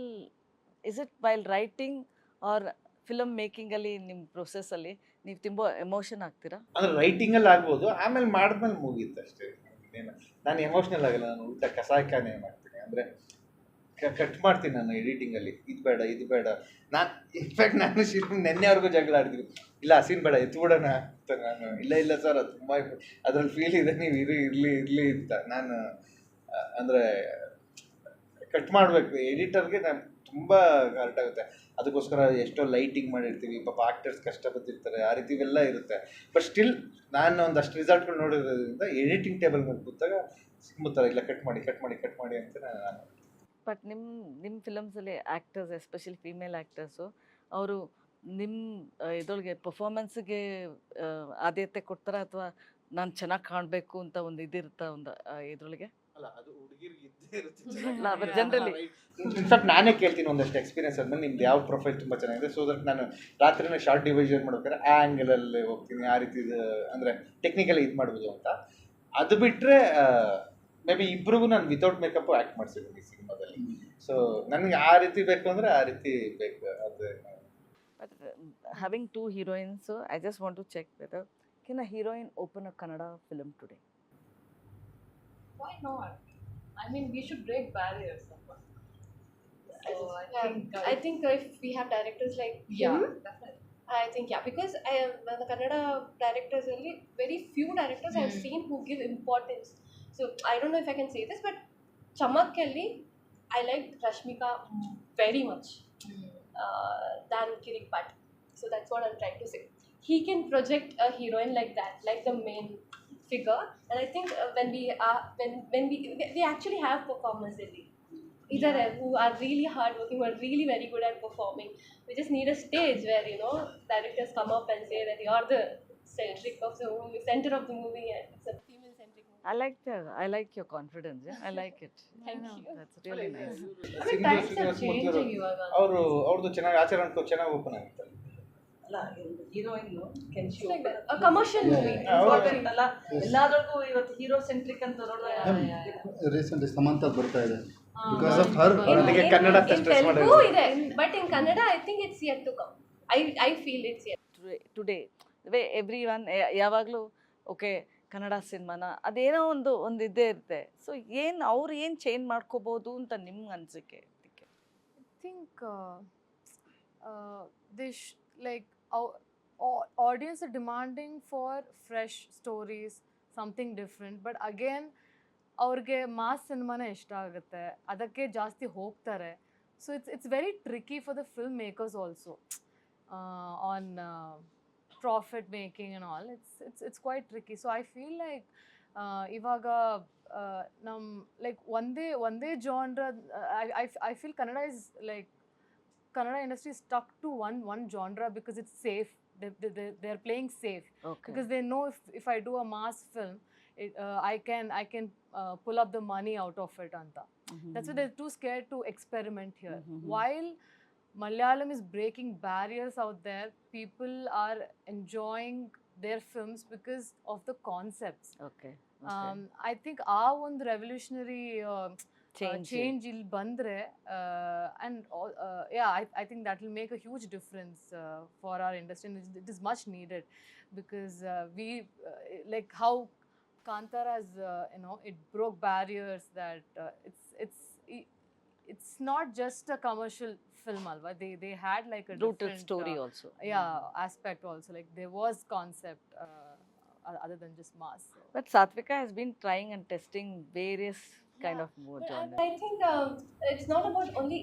is it while writing or film ಮೇಕಿಂಗಲ್ಲಿ ನಿಮ್ಮ ಪ್ರೊಸೆಸ್ಸಲ್ಲಿ ನೀವು ತುಂಬ ಎಮೋಷನ್ ಆಗ್ತೀರಾ? ಅಂದರೆ ರೈಟಿಂಗಲ್ಲಿ ಆಗ್ಬೋದು, ಆಮೇಲೆ ಮಾಡಿದ್ಮೇಲೆ ಮುಗೀತು ಅಷ್ಟೇ. ನಾನು ಎಮೋಷ್ನಲ್ ಆಗಲ್ಲ, ನಾನು ಉಲ್ಟಾ ಕಸಾಯಕಾನೆ ಮಾಡ್ತೀನಿ. ಅಂದರೆ ಕಟ್ ಮಾಡ್ತೀನಿ ನಾನು ಎಡಿಟಿಂಗಲ್ಲಿ, ಇದು ಬೇಡ. ನಾನು ಇನ್ಫ್ಯಾಕ್ಟ್ ನಾನು ನೆನ್ನೆವರೆಗೂ ಜಗಳ ಆಡ್ತೀನಿ, ಇಲ್ಲ ಆ ಸೀನ್ ಬೇಡ ಎತ್ಬಿಡೋಣ ಅಂತ. ನಾನು ಇಲ್ಲ ಸರ್, ಅದು ತುಂಬ ಅದ್ರಲ್ಲಿ ಫೀಲ್ ಇದೆ, ನೀವು ಇರಲಿ ಅಂತ. ನಾನು ಅಂದರೆ ಕಟ್ ಮಾಡಬೇಕು. ಎಡಿಟರ್ಗೆ ನಾನು ತುಂಬಾ ಹರ್ಟ್ ಆಗುತ್ತೆ. ಅದಕ್ಕೋಸ್ಕರ ಎಷ್ಟೋ ಲೈಟಿಂಗ್ ಮಾಡಿರ್ತೀವಿ, ಪಾಪ ಆಕ್ಟರ್ಸ್ ಕಷ್ಟಪಟ್ಟಿರ್ತಾರೆ, ಆ ರೀತಿ ಇವೆಲ್ಲ ಇರುತ್ತೆ. ಬಟ್ ಸ್ಟಿಲ್ ನಾನು ಒಂದಷ್ಟು ರಿಸಲ್ಟ್ಗಳು ನೋಡಿರೋದ್ರಿಂದ ಎಡಿಟಿಂಗ್ ಟೇಬಲ್ ಮೇಲೆ ಕೂತಾಗ ಸಿಂಬುತ್ತಾರೆ, ಇಲ್ಲ ಕಟ್ ಮಾಡಿ ಅಂತ ನಾನು. ಬಟ್ ನಿಮ್ಮ ಫಿಲಮ್ಸಲ್ಲಿ ಆ್ಯಕ್ಟರ್ಸ್ ಎಸ್ಪೆಷಲಿ ಫೀಮೇಲ್ ಆ್ಯಕ್ಟರ್ಸು ಅವರು ನಿಮ್ಮ ಇದ್ರೊಳಗೆ ಪರ್ಫಾರ್ಮೆನ್ಸ್ಗೆ ಆದ್ಯತೆ ಕೊಡ್ತಾರಾ ಅಥವಾ ನಾನು ಚೆನ್ನಾಗಿ ಕಾಣಬೇಕು ಅಂತ ಒಂದು ಇದಿರುತ್ತಾ ಒಂದು ಇದ್ರೊಳಗೆ? ಅಲ್ಲ, ಅದು ಹುಡುಗಿರಿಗೆ ಇದ್ದೇ ಇರುತ್ತೆ. ಅಲ್ಲ, but generally. ಇನ್ಫ್ಯಾಕ್ಟ್ ನಾನೇ ಕೇಳ್ತೀನಿ ಒಂದಷ್ಟು ಎಕ್ಸ್ಪೀರಿಯನ್ಸ್ ಆದ್ಮೇಲೆ ನಿಮ್ದು ಯಾವ ಪ್ರೊಫೈಲ್ ತುಂಬ ಚೆನ್ನಾಗಿದೆ, ಸೊ ದಟ್ ನಾನು ರಾತ್ರಿನೇ ಶಾರ್ಟ್ ಡಿವಿಷನ್ ಮಾಡ್ಬೇಕಾದ್ರೆ ಆ ಆ್ಯಂಗಲಲ್ಲಿ ಹೋಗ್ತೀನಿ, ಆ ರೀತಿ ಅಂದರೆ ಟೆಕ್ನಿಕಲಿ ಇದು ಮಾಡ್ಬೋದು ಅಂತ. ಅದು ಬಿಟ್ಟರೆ ಮೇ ಬಿ ಇಬ್ರಿಗೂ ನಾನು ವಿತೌಟ್ ಮೇಕಪ್ ಆ್ಯಕ್ಟ್ ಮಾಡಿಸಿದ್ದೀನಿ ಈ ಸಿನಿಮಾದಲ್ಲಿ. ಸೊ ನನಗೆ ಆ ರೀತಿ ಬೇಕು ಅಂದರೆ ಆ ರೀತಿ ಬೇಕು. ಅದು But having two heroines, so I just want to check whether can a heroine open a Kannada film today? Why not? I mean, we should break barriers. So I think if we have directors like yeah, him, definitely. I think because the Kannada directors, only very few directors I've seen who give importance. So I don't know if I can say this, but Chamak Kelly, I like Rashmika very much than Kirik Bhatt. So that's what I'm trying to say. He can project a heroine like that, like the main figure. And I think when we actually have performers either who are really hardworking, who are really very good at performing. We just need a stage where directors come up and say that you're the center of the movie, and it's a female centric movie. I like your confidence. Yeah? I like it. Thank you. That's really nice. Times are changing ಇವಾಗ. ಅವ್ರದ್ದು ಚೆನ್ನಾಗಿ ಆಚರಣೆ ಚೆನ್ನಾಗಿ open ಆಗುತ್ತೆ. ಅಲ್ಲ heroine Ken she It's like a commercial movie. Important ಅಲ್ಲ, ಎಲ್ಲಾದ್ರಿಗೂ ಇವತ್ತು hero centric ಅಂತ ನೋಡಿದಾಗ ರೀಸೆಂಟ್ಲಿ ಸಮಂತ ಬರ್ತಾ ಇದೆ ಬಿಕಾಸ್ ಆಫ್ ಹರ್. ಅದಕ್ಕೆ ಕನ್ನಡ In ಸ್ಟ್ರೆಸ್ Telugu ಮಾಡೋದು. ಇದೆ, but in Kannada I think it's yet to come. I feel it's yet. Today way every one ಯಾವಾಗಲೂ ಓಕೆ ಕನ್ನಡ ಸಿನಿಮಾನ ಅದೇನೋ ಒಂದು ಇದ್ದೇ ಇರುತ್ತೆ. ಸೊ ಅವ್ರು ಏನು ಚೇಂಜ್ ಮಾಡ್ಕೋಬೋದು ಅಂತ ನಿಮ್ಗೆ ಅನಿಸಿಕೆ? I think like our audience are demanding for fresh stories, something different. But again, ಅವ್ರಿಗೆ ಮಾಸ್ ಸಿನಿಮಾನೇ ಇಷ್ಟ ಆಗುತ್ತೆ, ಅದಕ್ಕೆ ಜಾಸ್ತಿ ಹೋಗ್ತಾರೆ. So it's very tricky for the film makers also on profit making and all. It's quite tricky. So I feel like ಇವಾಗ ನಮ್ like ಒಂದೇ genre. I feel Kannada is like Kannada industry is stuck to one genre because it's safe. They're playing safe okay. because they know if I do a mass film, I can pull up the money out of it anta. That's why they're too scared to experiment here. While Malayalam is breaking barriers out there, people are enjoying their films because of the concepts. Okay. I think ಒಂದು revolutionary change ಇಲ್ಲಿ ಬಂದ್ರೆ and yeah, I think that will make a huge difference for our industry, and it is much needed because we like how Kantara has it broke barriers that it's not just a commercial film alva. They had like a Rooted different story also. aspect also, like there was concept other than just mass. But Satvika has been trying and testing various kind of more But genres. I think it's not about only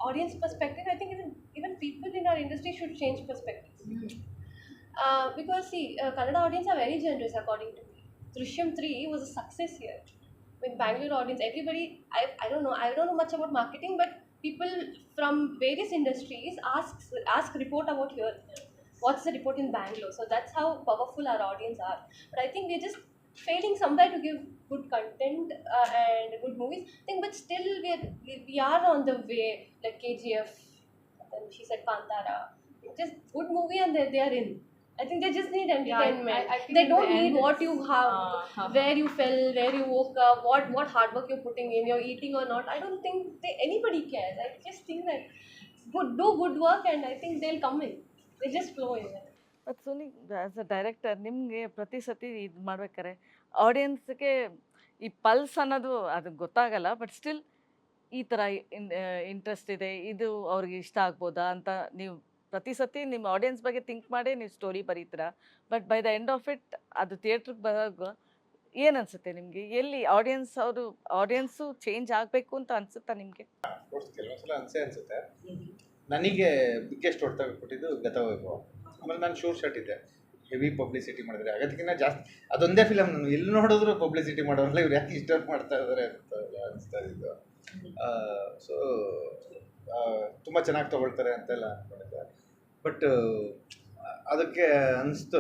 audience perspective. I think even people in our industry should change perspectives. Because see, Kannada audience are very generous according to me. Drishyam 3 was a success here. With Bangalore audience, everybody, I don't know much about marketing, but people from various industries ask report about here. What's the report in Bangalore? So that's how powerful our audience are. But I think we're just failing somewhere to give good content and good movies. I think, but still we are on the way. Like KGF, then she said Kantara. Just good movie and they are in. I think they just need entertainment. I think they in don't the need end what you have, where you fell, where you woke up, what hard work you're putting in, you're eating or not. I don't think anybody cares. I just think that do good work and I think they'll come in. They just flow in. But Suni as a director ನಿಮಗೆ ಪ್ರತಿ ಸತಿ ಇದು ಮಾಡ್ಬೇಕಾರೆ ಆಡಿಯನ್ಸ್ಗೆ ಈ pulse ಅನ್ನೋದು ಅದು ಗೊತ್ತಾಗಲ್ಲ. But still ಈ ಥರ ಇಂಟ್ರೆಸ್ಟ್ ಇದೆ, ಇದು ಅವ್ರಿಗೆ ಇಷ್ಟ ಆಗ್ಬೋದಾ ಅಂತ ನೀವು ಪ್ರತಿ ಸತಿ ನಿಮ್ಮ ಆಡಿಯನ್ಸ್ ಬಗ್ಗೆ ಥಿಂಕ್ ಮಾಡಿ ನೀವು ಸ್ಟೋರಿ ಬರೀತೀರಾ. But by the end of it ಅದು ಥಿಯೇಟ್ರಿಗೆ ಬರೋವಾಗ ಏನು ಅನಿಸುತ್ತೆ ನಿಮಗೆ? ಎಲ್ಲಿ ಆಡಿಯನ್ಸು ಚೇಂಜ್ ಆಗಬೇಕು ಅಂತ ಅನಿಸುತ್ತಾ ನಿಮಗೆ? ಅಫ್ಕೋರ್ಸ್ ಕೆಲವೊಂದ್ಸಲ ಅನ್ಸುತ್ತೆ. ನನಗೆ ಬಿಗ್ಗೆಸ್ಟ್ ಹೊಡೆತ ಕೊಟ್ಟಿದ್ದು ಗತವೈಭವ. ಆಮೇಲೆ ನಾನು ಶೂರ್ ಶಾಟ್ ಇದ್ದೆ, ಹೆವಿ ಪಬ್ಲಿಸಿಟಿ ಮಾಡಿದ್ರೆ ಅದಕ್ಕಿಂತ ಜಾಸ್ತಿ ಅದೊಂದೇ ಫಿಲಮ್ ನಾನು ಎಲ್ಲಿ ನೋಡಿದ್ರು ಪಬ್ಲಿಸಿಟಿ ಮಾಡೋರಲ್ಲ, ಇವ್ರು ಯಾಕೆ ಇಷ್ಟೊಂದು ಮಾಡ್ತಾ ಇದ್ದಾರೆ ಅಂತ ಅನಿಸ್ತಾ ಇದ್ದು. ಸೊ ತುಂಬ ಚೆನ್ನಾಗಿ ತೊಗೊಳ್ತಾರೆ ಅಂತೆಲ್ಲ ಅಂದ್ಕೊಂಡಿದ್ದೆ. ಬಟ್ ಅದಕ್ಕೆ ಅನಿಸ್ತು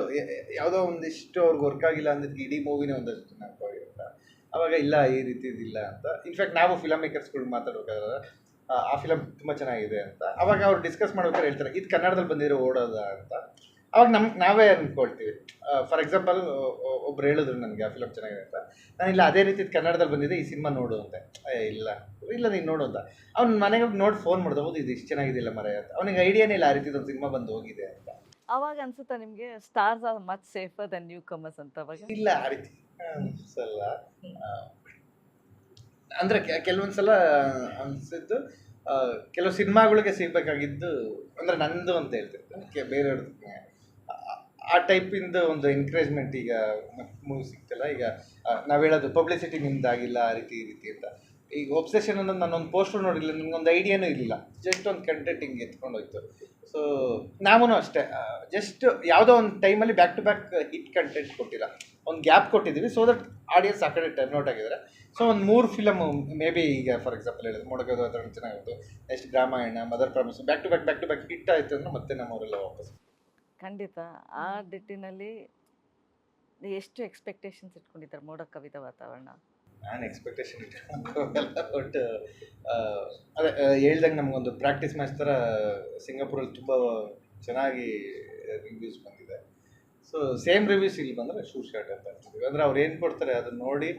ಯಾವುದೋ ಒಂದಿಷ್ಟು ಅವ್ರಿಗೆ ವರ್ಕ್ ಆಗಿಲ್ಲ ಅಂದಿದ್ದಕ್ಕೆ ಇಡೀ ಮೂವಿನೇ ಒಂದಷ್ಟು ನೆನಪಾಗಿರುತ್ತೆ. ಆವಾಗ ಇಲ್ಲ ಈ ರೀತಿದಿಲ್ಲ ಅಂತ. ಇನ್ಫ್ಯಾಕ್ಟ್ ನಾವು ಫಿಲಮ್ ಮೇಕರ್ಸ್ಗಳು ಮಾತಾಡ್ಬೇಕಾದ್ರೆ ಆ ಫಿಲಮ್ ತುಂಬ ಚೆನ್ನಾಗಿದೆ ಅಂತ ಅವಾಗ ಅವ್ರು ಡಿಸ್ಕಸ್ ಮಾಡ್ಬೇಕಾದ್ರೆ ಹೇಳ್ತಾರೆ ಇದು ಕನ್ನಡದಲ್ಲಿ ಬಂದಿರೋ ಓಡೋದ ಅಂತ. ಅವಾಗ ನಾವೇ ಅಂದ್ಕೊಳ್ತೀವಿ. ಫಾರ್ ಎಕ್ಸಾಂಪಲ್ ಒಬ್ರು ಹೇಳಿದ್ರು ನನಗೆ ಆ ಫಿಲಮ್ ಚೆನ್ನಾಗಿದೆ ಅಂತ, ನಾನು ಇಲ್ಲ ಅದೇ ರೀತಿ ಕನ್ನಡದಲ್ಲಿ ಬಂದಿದೆ ಈ ಸಿನಿಮಾ ನೋಡು ಅಂತೆ. ಇಲ್ಲ ನೀನು ನೋಡು ಅಂತ. ಅವ್ನು ಮನೆಗೆ ಹೋಗಿ ನೋಡಿ ಫೋನ್ ಮಾಡ್ದೆ, ಹೌದು ಇದು ಇಷ್ಟು ಚೆನ್ನಾಗಿದೆಯಲ್ಲ ಮರ ಅಂತ. ಅವ್ನಿಗೆ ಐಡಿಯಾನೇ ಇಲ್ಲ ಆ ರೀತಿ ಒಂದು ಸಿನಿಮಾ ಬಂದು ಹೋಗಿದೆ ಅಂತ. ಅವಾಗ ಅನ್ಸುತ್ತಾ ನಿಮಗೆ stars are much safer than newcomers ಅಂತ? ಅವಾಗ ಇಲ್ಲ ಆ ರೀತಿ ಅನ್ಸಲ್ಲ. ಅಂದರೆ ಕೆಲವೊಂದ್ಸಲ ಅನಿಸಿದ್ದು ಕೆಲವು ಸಿನಿಮಾಗಳಿಗೆ ಸಿಗಬೇಕಾಗಿದ್ದು ಅಂದರೆ ನಂದು ಅಂತ ಹೇಳ್ತಿರ್ತಾರೆ ಬೇರೆಯವ್ರಿಗೆ ಆ ಟೈಪಿಂದ ಒಂದು ಎನ್ಕರೇಜ್ಮೆಂಟ್ ಈಗ ಮೂವಿ ಸಿಗ್ತಲ್ಲ. ಈಗ ನಾವು ಹೇಳೋದು ಪಬ್ಲಿಸಿಟಿ ನಿಮ್ದಾಗಿಲ್ಲ ಆ ರೀತಿ ಈ ರೀತಿ ಅಂತ. ಈಗ ಒಬ್ಸೆಷನ್ ಅನ್ನೋದು ನಾನೊಂದು ಪೋಸ್ಟರ್ ನೋಡಿಲ್ಲ, ನನಗೊಂದು ಐಡಿಯಾನೂ ಇರಲಿಲ್ಲ, ಜಸ್ಟ್ ಒಂದು ಕಂಟೆಂಟ್ ಹಿಂಗೆ ಎತ್ಕೊಂಡೋಯ್ತು. ಸೊ ನಾವೂ ಅಷ್ಟೇ ಜಸ್ಟ್ ಯಾವುದೋ ಒಂದು ಟೈಮಲ್ಲಿ back to back hit content ಕೊಟ್ಟಿಲ್ಲ, ಒಂದು ಗ್ಯಾಪ್ ಕೊಟ್ಟಿದ್ದೀವಿ ಸೊ ದಟ್ ಆಡಿಯನ್ಸ್ ಆ ಕಡೆ ಟರ್ನ್ ಔಟ್ ಆಗಿದ್ದಾರೆ. ಸೊ ಒಂದು 3 ಫಿಲಮ್ ಮೇ ಬಿ ಈಗ ಫಾರ್ ಎಕ್ಸಾಂಪಲ್ ಹೇಳಿದ್ರು ಮೊಡಗೋದು ಅದರ ಚೆನ್ನಾಗಿತ್ತು, next Ramayana, mother promise back to back hit ಆಯಿತು ಅಂದ್ರೆ ಮತ್ತೆ ನಮ್ಮವರೆಲ್ಲ ವಾಪಸ್. ಖಂಡಿತ ಆ ನಿಟ್ಟಿನಲ್ಲಿ ಎಷ್ಟು ಎಕ್ಸ್ಪೆಕ್ಟೇಷನ್ಸ್ ಇಟ್ಕೊಂಡಿದ್ದಾರೆ ಮೋಡ ಕವಿದ ವಾತಾವರಣ? ನಾನು ಎಕ್ಸ್ಪೆಕ್ಟೇಷನ್ ಇಟ್ಕೊಂಡಲ್ಲ, ಬಟ್ ಅದೇ ಹೇಳ್ದಂಗೆ ನಮಗೊಂದು ಪ್ರಾಕ್ಟೀಸ್ ಮ್ಯಾಚ್ ಥರ ಸಿಂಗಾಪುರಲ್ಲಿ ತುಂಬ ಚೆನ್ನಾಗಿ ರಿವ್ಯೂಸ್ ಬಂದಿದೆ. ಸೊ ಸೇಮ್ ರಿವ್ಯೂಸ್ ಇಲ್ಲಿ ಬಂದರೆ ಶೂರ್ ಶಾಟ್ ಅಂತ ಅಂತಿದ್ದೀವಿ. ಅಂದರೆ ಅವ್ರು ಏನು ಕೊಡ್ತಾರೆ ಅದನ್ನು ನೋಡಿ,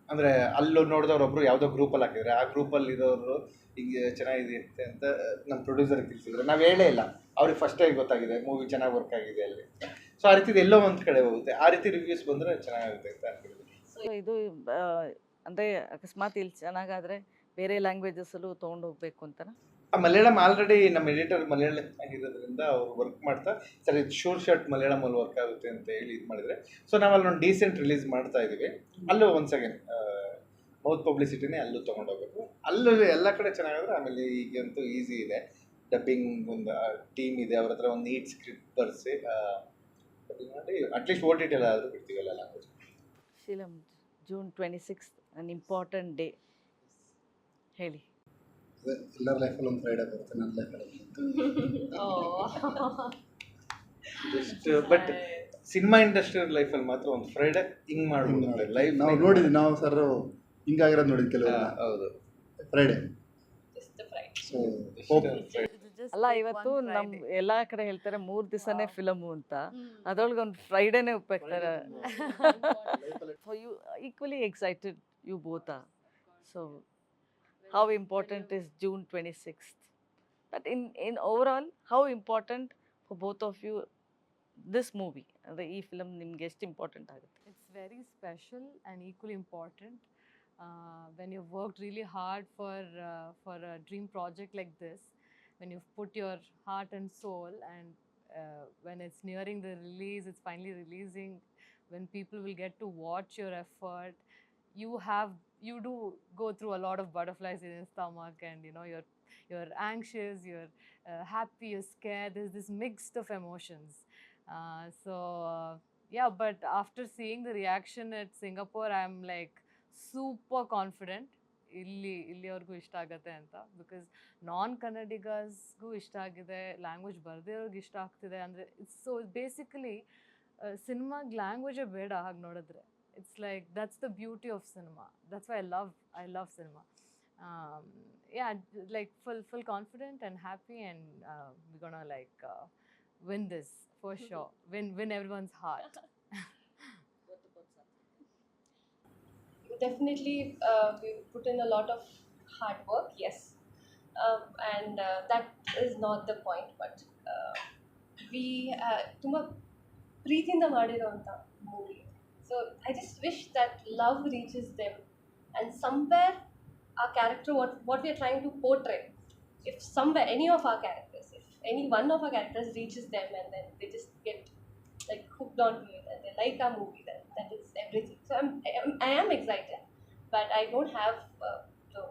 ಅಂದರೆ ಅಲ್ಲೂ ನೋಡಿದವ್ರೊಬ್ರು ಯಾವುದೋ ಗ್ರೂಪಲ್ಲಿ ಹಾಕಿದರೆ ಆ ಗ್ರೂಪಲ್ಲಿ ಇರೋರು ಹಿಂಗೆ ಚೆನ್ನಾಗಿದೆ ಅಂತ ನಮ್ಮ ಪ್ರೊಡ್ಯೂಸರ್ಗೆ ತಿಳಿಸಿದ್ರೆ ನಾವು ಹೇಳೇ ಇಲ್ಲ, ಅವ್ರಿಗೆ ಫಸ್ಟ್ ಟೈಮ್ ಗೊತ್ತಾಗಿದೆ ಮೂವಿ ಚೆನ್ನಾಗಿ ವರ್ಕ್ ಆಗಿದೆ ಅಲ್ಲಿ. ಸೊ ಆ ರೀತಿದು ಎಲ್ಲೋ ಒಂದು ಕಡೆ ಹೋಗುತ್ತೆ, ಆ ರೀತಿ ರಿವ್ಯೂಸ್ ಬಂದರೆ ಚೆನ್ನಾಗುತ್ತೆ ಅಂತ ಅನ್ಕೊಂಡಿದ್ದೀನಿ. ಸೊ ಇದು ಅಂದರೆ ಅಕಸ್ಮಾತ್ ಇಲ್ಲಿ ಚೆನ್ನಾಗಾದರೆ ಬೇರೆ ಲ್ಯಾಂಗ್ವೇಜಸ್ಸಲ್ಲೂ ತೊಗೊಂಡು ಹೋಗ್ಬೇಕು ಅಂತನಾ? ಮಲಯಾಳಂ ಆಲ್ರೆಡಿ ನಮ್ಮ ಎಡಿಟರ್ ಮಲಯಾಳಂ ಆಗಿರೋದ್ರಿಂದ ಅವ್ರು ವರ್ಕ್ ಮಾಡ್ತಾ ಸರ್ ಇದು ಶೂರ್ ಶಾಟ್ ಮಲಯಾಳಮಲ್ಲಿ ವರ್ಕ್ ಆಗುತ್ತೆ ಅಂತ ಹೇಳಿ ಇದು ಮಾಡಿದರೆ, ಸೊ ನಾವು ಅಲ್ಲೊಂದು ಡೀಸೆಂಟ್ ರಿಲೀಸ್ ಮಾಡ್ತಾ ಇದ್ದೀವಿ. ಅಲ್ಲೂ ಒನ್ಸ್ ಅಗೇನ್ ಮೌತ್ ಪಬ್ಲಿಸಿಟಿನೇ ಅಲ್ಲೂ ತೊಗೊಂಡೋಗ್ಬೇಕು. ಅಲ್ಲೂ ಎಲ್ಲ ಕಡೆ ಚೆನ್ನಾಗಾದ್ರೆ ಆಮೇಲೆ ಈಗಂತೂ ಈಸಿ ಇದೆ, ಡಬ್ಬಿಂಗ್ ಒಂದು ಟೀಮ್ ಇದೆ, ಅವ್ರ ಹತ್ರ ಒಂದು ನೀಟ್ ಸ್ಕ್ರಿಪ್ಟ್ ಬರೆಸಿ ಮಾಡಿ ಅಟ್ಲೀಸ್ಟ್ OTT ಆದರೂ ಬಿಡ್ತೀವಲ್ಲ ಲ್ಯಾಂಗ್ವೇಜ್. ಶೀಲಂ, June 26 ಅನ್ ಇಂಪಾರ್ಟೆಂಟ್ ಡೇ ಹೇಳಿ. ಅದೇ ಎಲ್ಲರ ಲೈಫಲ್ಲಿ ಒಂದು ಫ್ರೈಡೇ ಬರುತ್ತೆ, ನನ್ನ ಲೈಫಲ್ಲಿ ಜಸ್ಟ್ ಬಟ್ ಸಿನಿಮಾ ಇಂಡಸ್ಟ್ರಿ ಲೈಫಲ್ಲಿ ಮಾತ್ರ ಒಂದು ಫ್ರೈಡೇ ಹಿಂಗೆ ಮಾಡ್ಬಿಡುತ್ತೆ ಲೈಫ್. ನಾವು ನೋಡಿದ್ವಿ, ನಾವು ಸರ್ ಹಿಂಗಾಗಿರೋದು ನೋಡಿದ್ದು ಕೆಲವು. ಹೌದು Friday. Just the Friday. So ಅಲ್ಲ ಇವತ್ತು ನಮ್ಮ ಎಲ್ಲಾ ಕಡೆ ಹೇಳ್ತಾರೆ 3 ದಿವಸನೇ ಫಿಲಮು ಅಂತ, ಅದ್ರೊಳಗೆ ಒಂದು ಫ್ರೈಡೇನೇ ಉಪಯೋಗ್ತಾರೆ. For you equally excited you both are. So how important is June 26th? But in overall, how important for both of you this movie? ಅಂದರೆ ಈ ಫಿಲಮ್ ನಿಮ್ಗೆ ಎಷ್ಟು ಇಂಪಾರ್ಟೆಂಟ್ ಆಗುತ್ತೆ? It's very special and equally important when you've worked really hard for a dream project like this, when you've put your heart and soul, and when it's nearing the release, it's finally releasing, when people will get to watch your effort, you do go through a lot of butterflies in your stomach, and you know you're anxious, you're happy, you're scared. There's this mixed of emotions. Yeah, but after seeing the reaction at Singapore, I'm like super confident ಇಲ್ಲಿವರೆಗೂ ಇಷ್ಟ ಆಗುತ್ತೆ ಅಂತ, because ನಾನ್ ಕನ್ನಡಿಗಸ್ಗೂ ಇಷ್ಟ ಆಗಿದೆ, language ಬರ್ದಿರೋರ್ಗೆ ಇಷ್ಟ ಆಗ್ತಿದೆ. ಅಂದರೆ it's so basically ಸಿನಿಮಾಗೆ ಲ್ಯಾಂಗ್ವೇಜೇ ಬೇಡ ಹಾಗೆ ನೋಡಿದ್ರೆ. It's like that's the beauty of cinema. That's why I love cinema. Yeah, like full confident and happy, and we're gonna like win this for sure. Win everyone's heart. Definitely, we put in a lot of hard work, yes, and that is not the point. But we ತುಂಬ ಪ್ರೀತಿಯಿಂದ ಮಾಡಿರೋಂಥ movie. So I just wish that love reaches them, and somewhere our character, what we are trying to portray, if somewhere any of our characters, if any one of our characters reaches them, and then they just get like hooked onto it and they like our movie, then that is everything. So I am excited, but I don't have the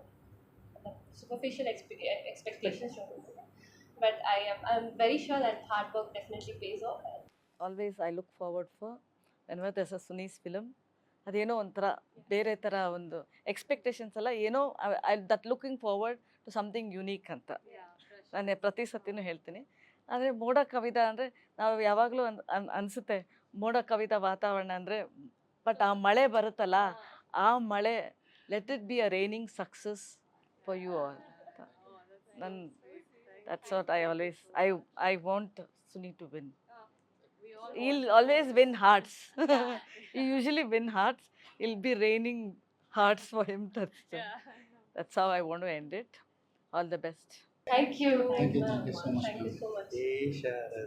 superficial expectations. But I'm very sure that hard work definitely pays off. Always I look forward for whenever there's a Suni's film. ಅದೇನೋ ಒಂಥರ ಬೇರೆ ಥರ ಒಂದು expectations ಎಲ್ಲ ಏನೋ I that looking forward to something unique ಅಂತ ನಾನು ಪ್ರತಿ ಸತಿನೂ ಹೇಳ್ತೀನಿ. ಆದರೆ ಮೋಡ ಕವಿದ ಅಂದರೆ ನಾವು ಯಾವಾಗಲೂ ಅನಿಸುತ್ತೆ ಮೋಡ ಕವಿದ ವಾತಾವರಣ ಅಂದರೆ, ಬಟ್ ಆ ಮಳೆ ಬರುತ್ತಲ್ಲ, ಆ ಮಳೆ let it be a raining success for you all ಅಂತ. ನನ್ನ that's what I always I want Suni to win. He'll always win hearts. He usually win hearts. It'll be raining hearts for him. That's how I want to end it. All the best. Thank you. Thank you so much. Thank you so much. ಏ ಶಾರದೆ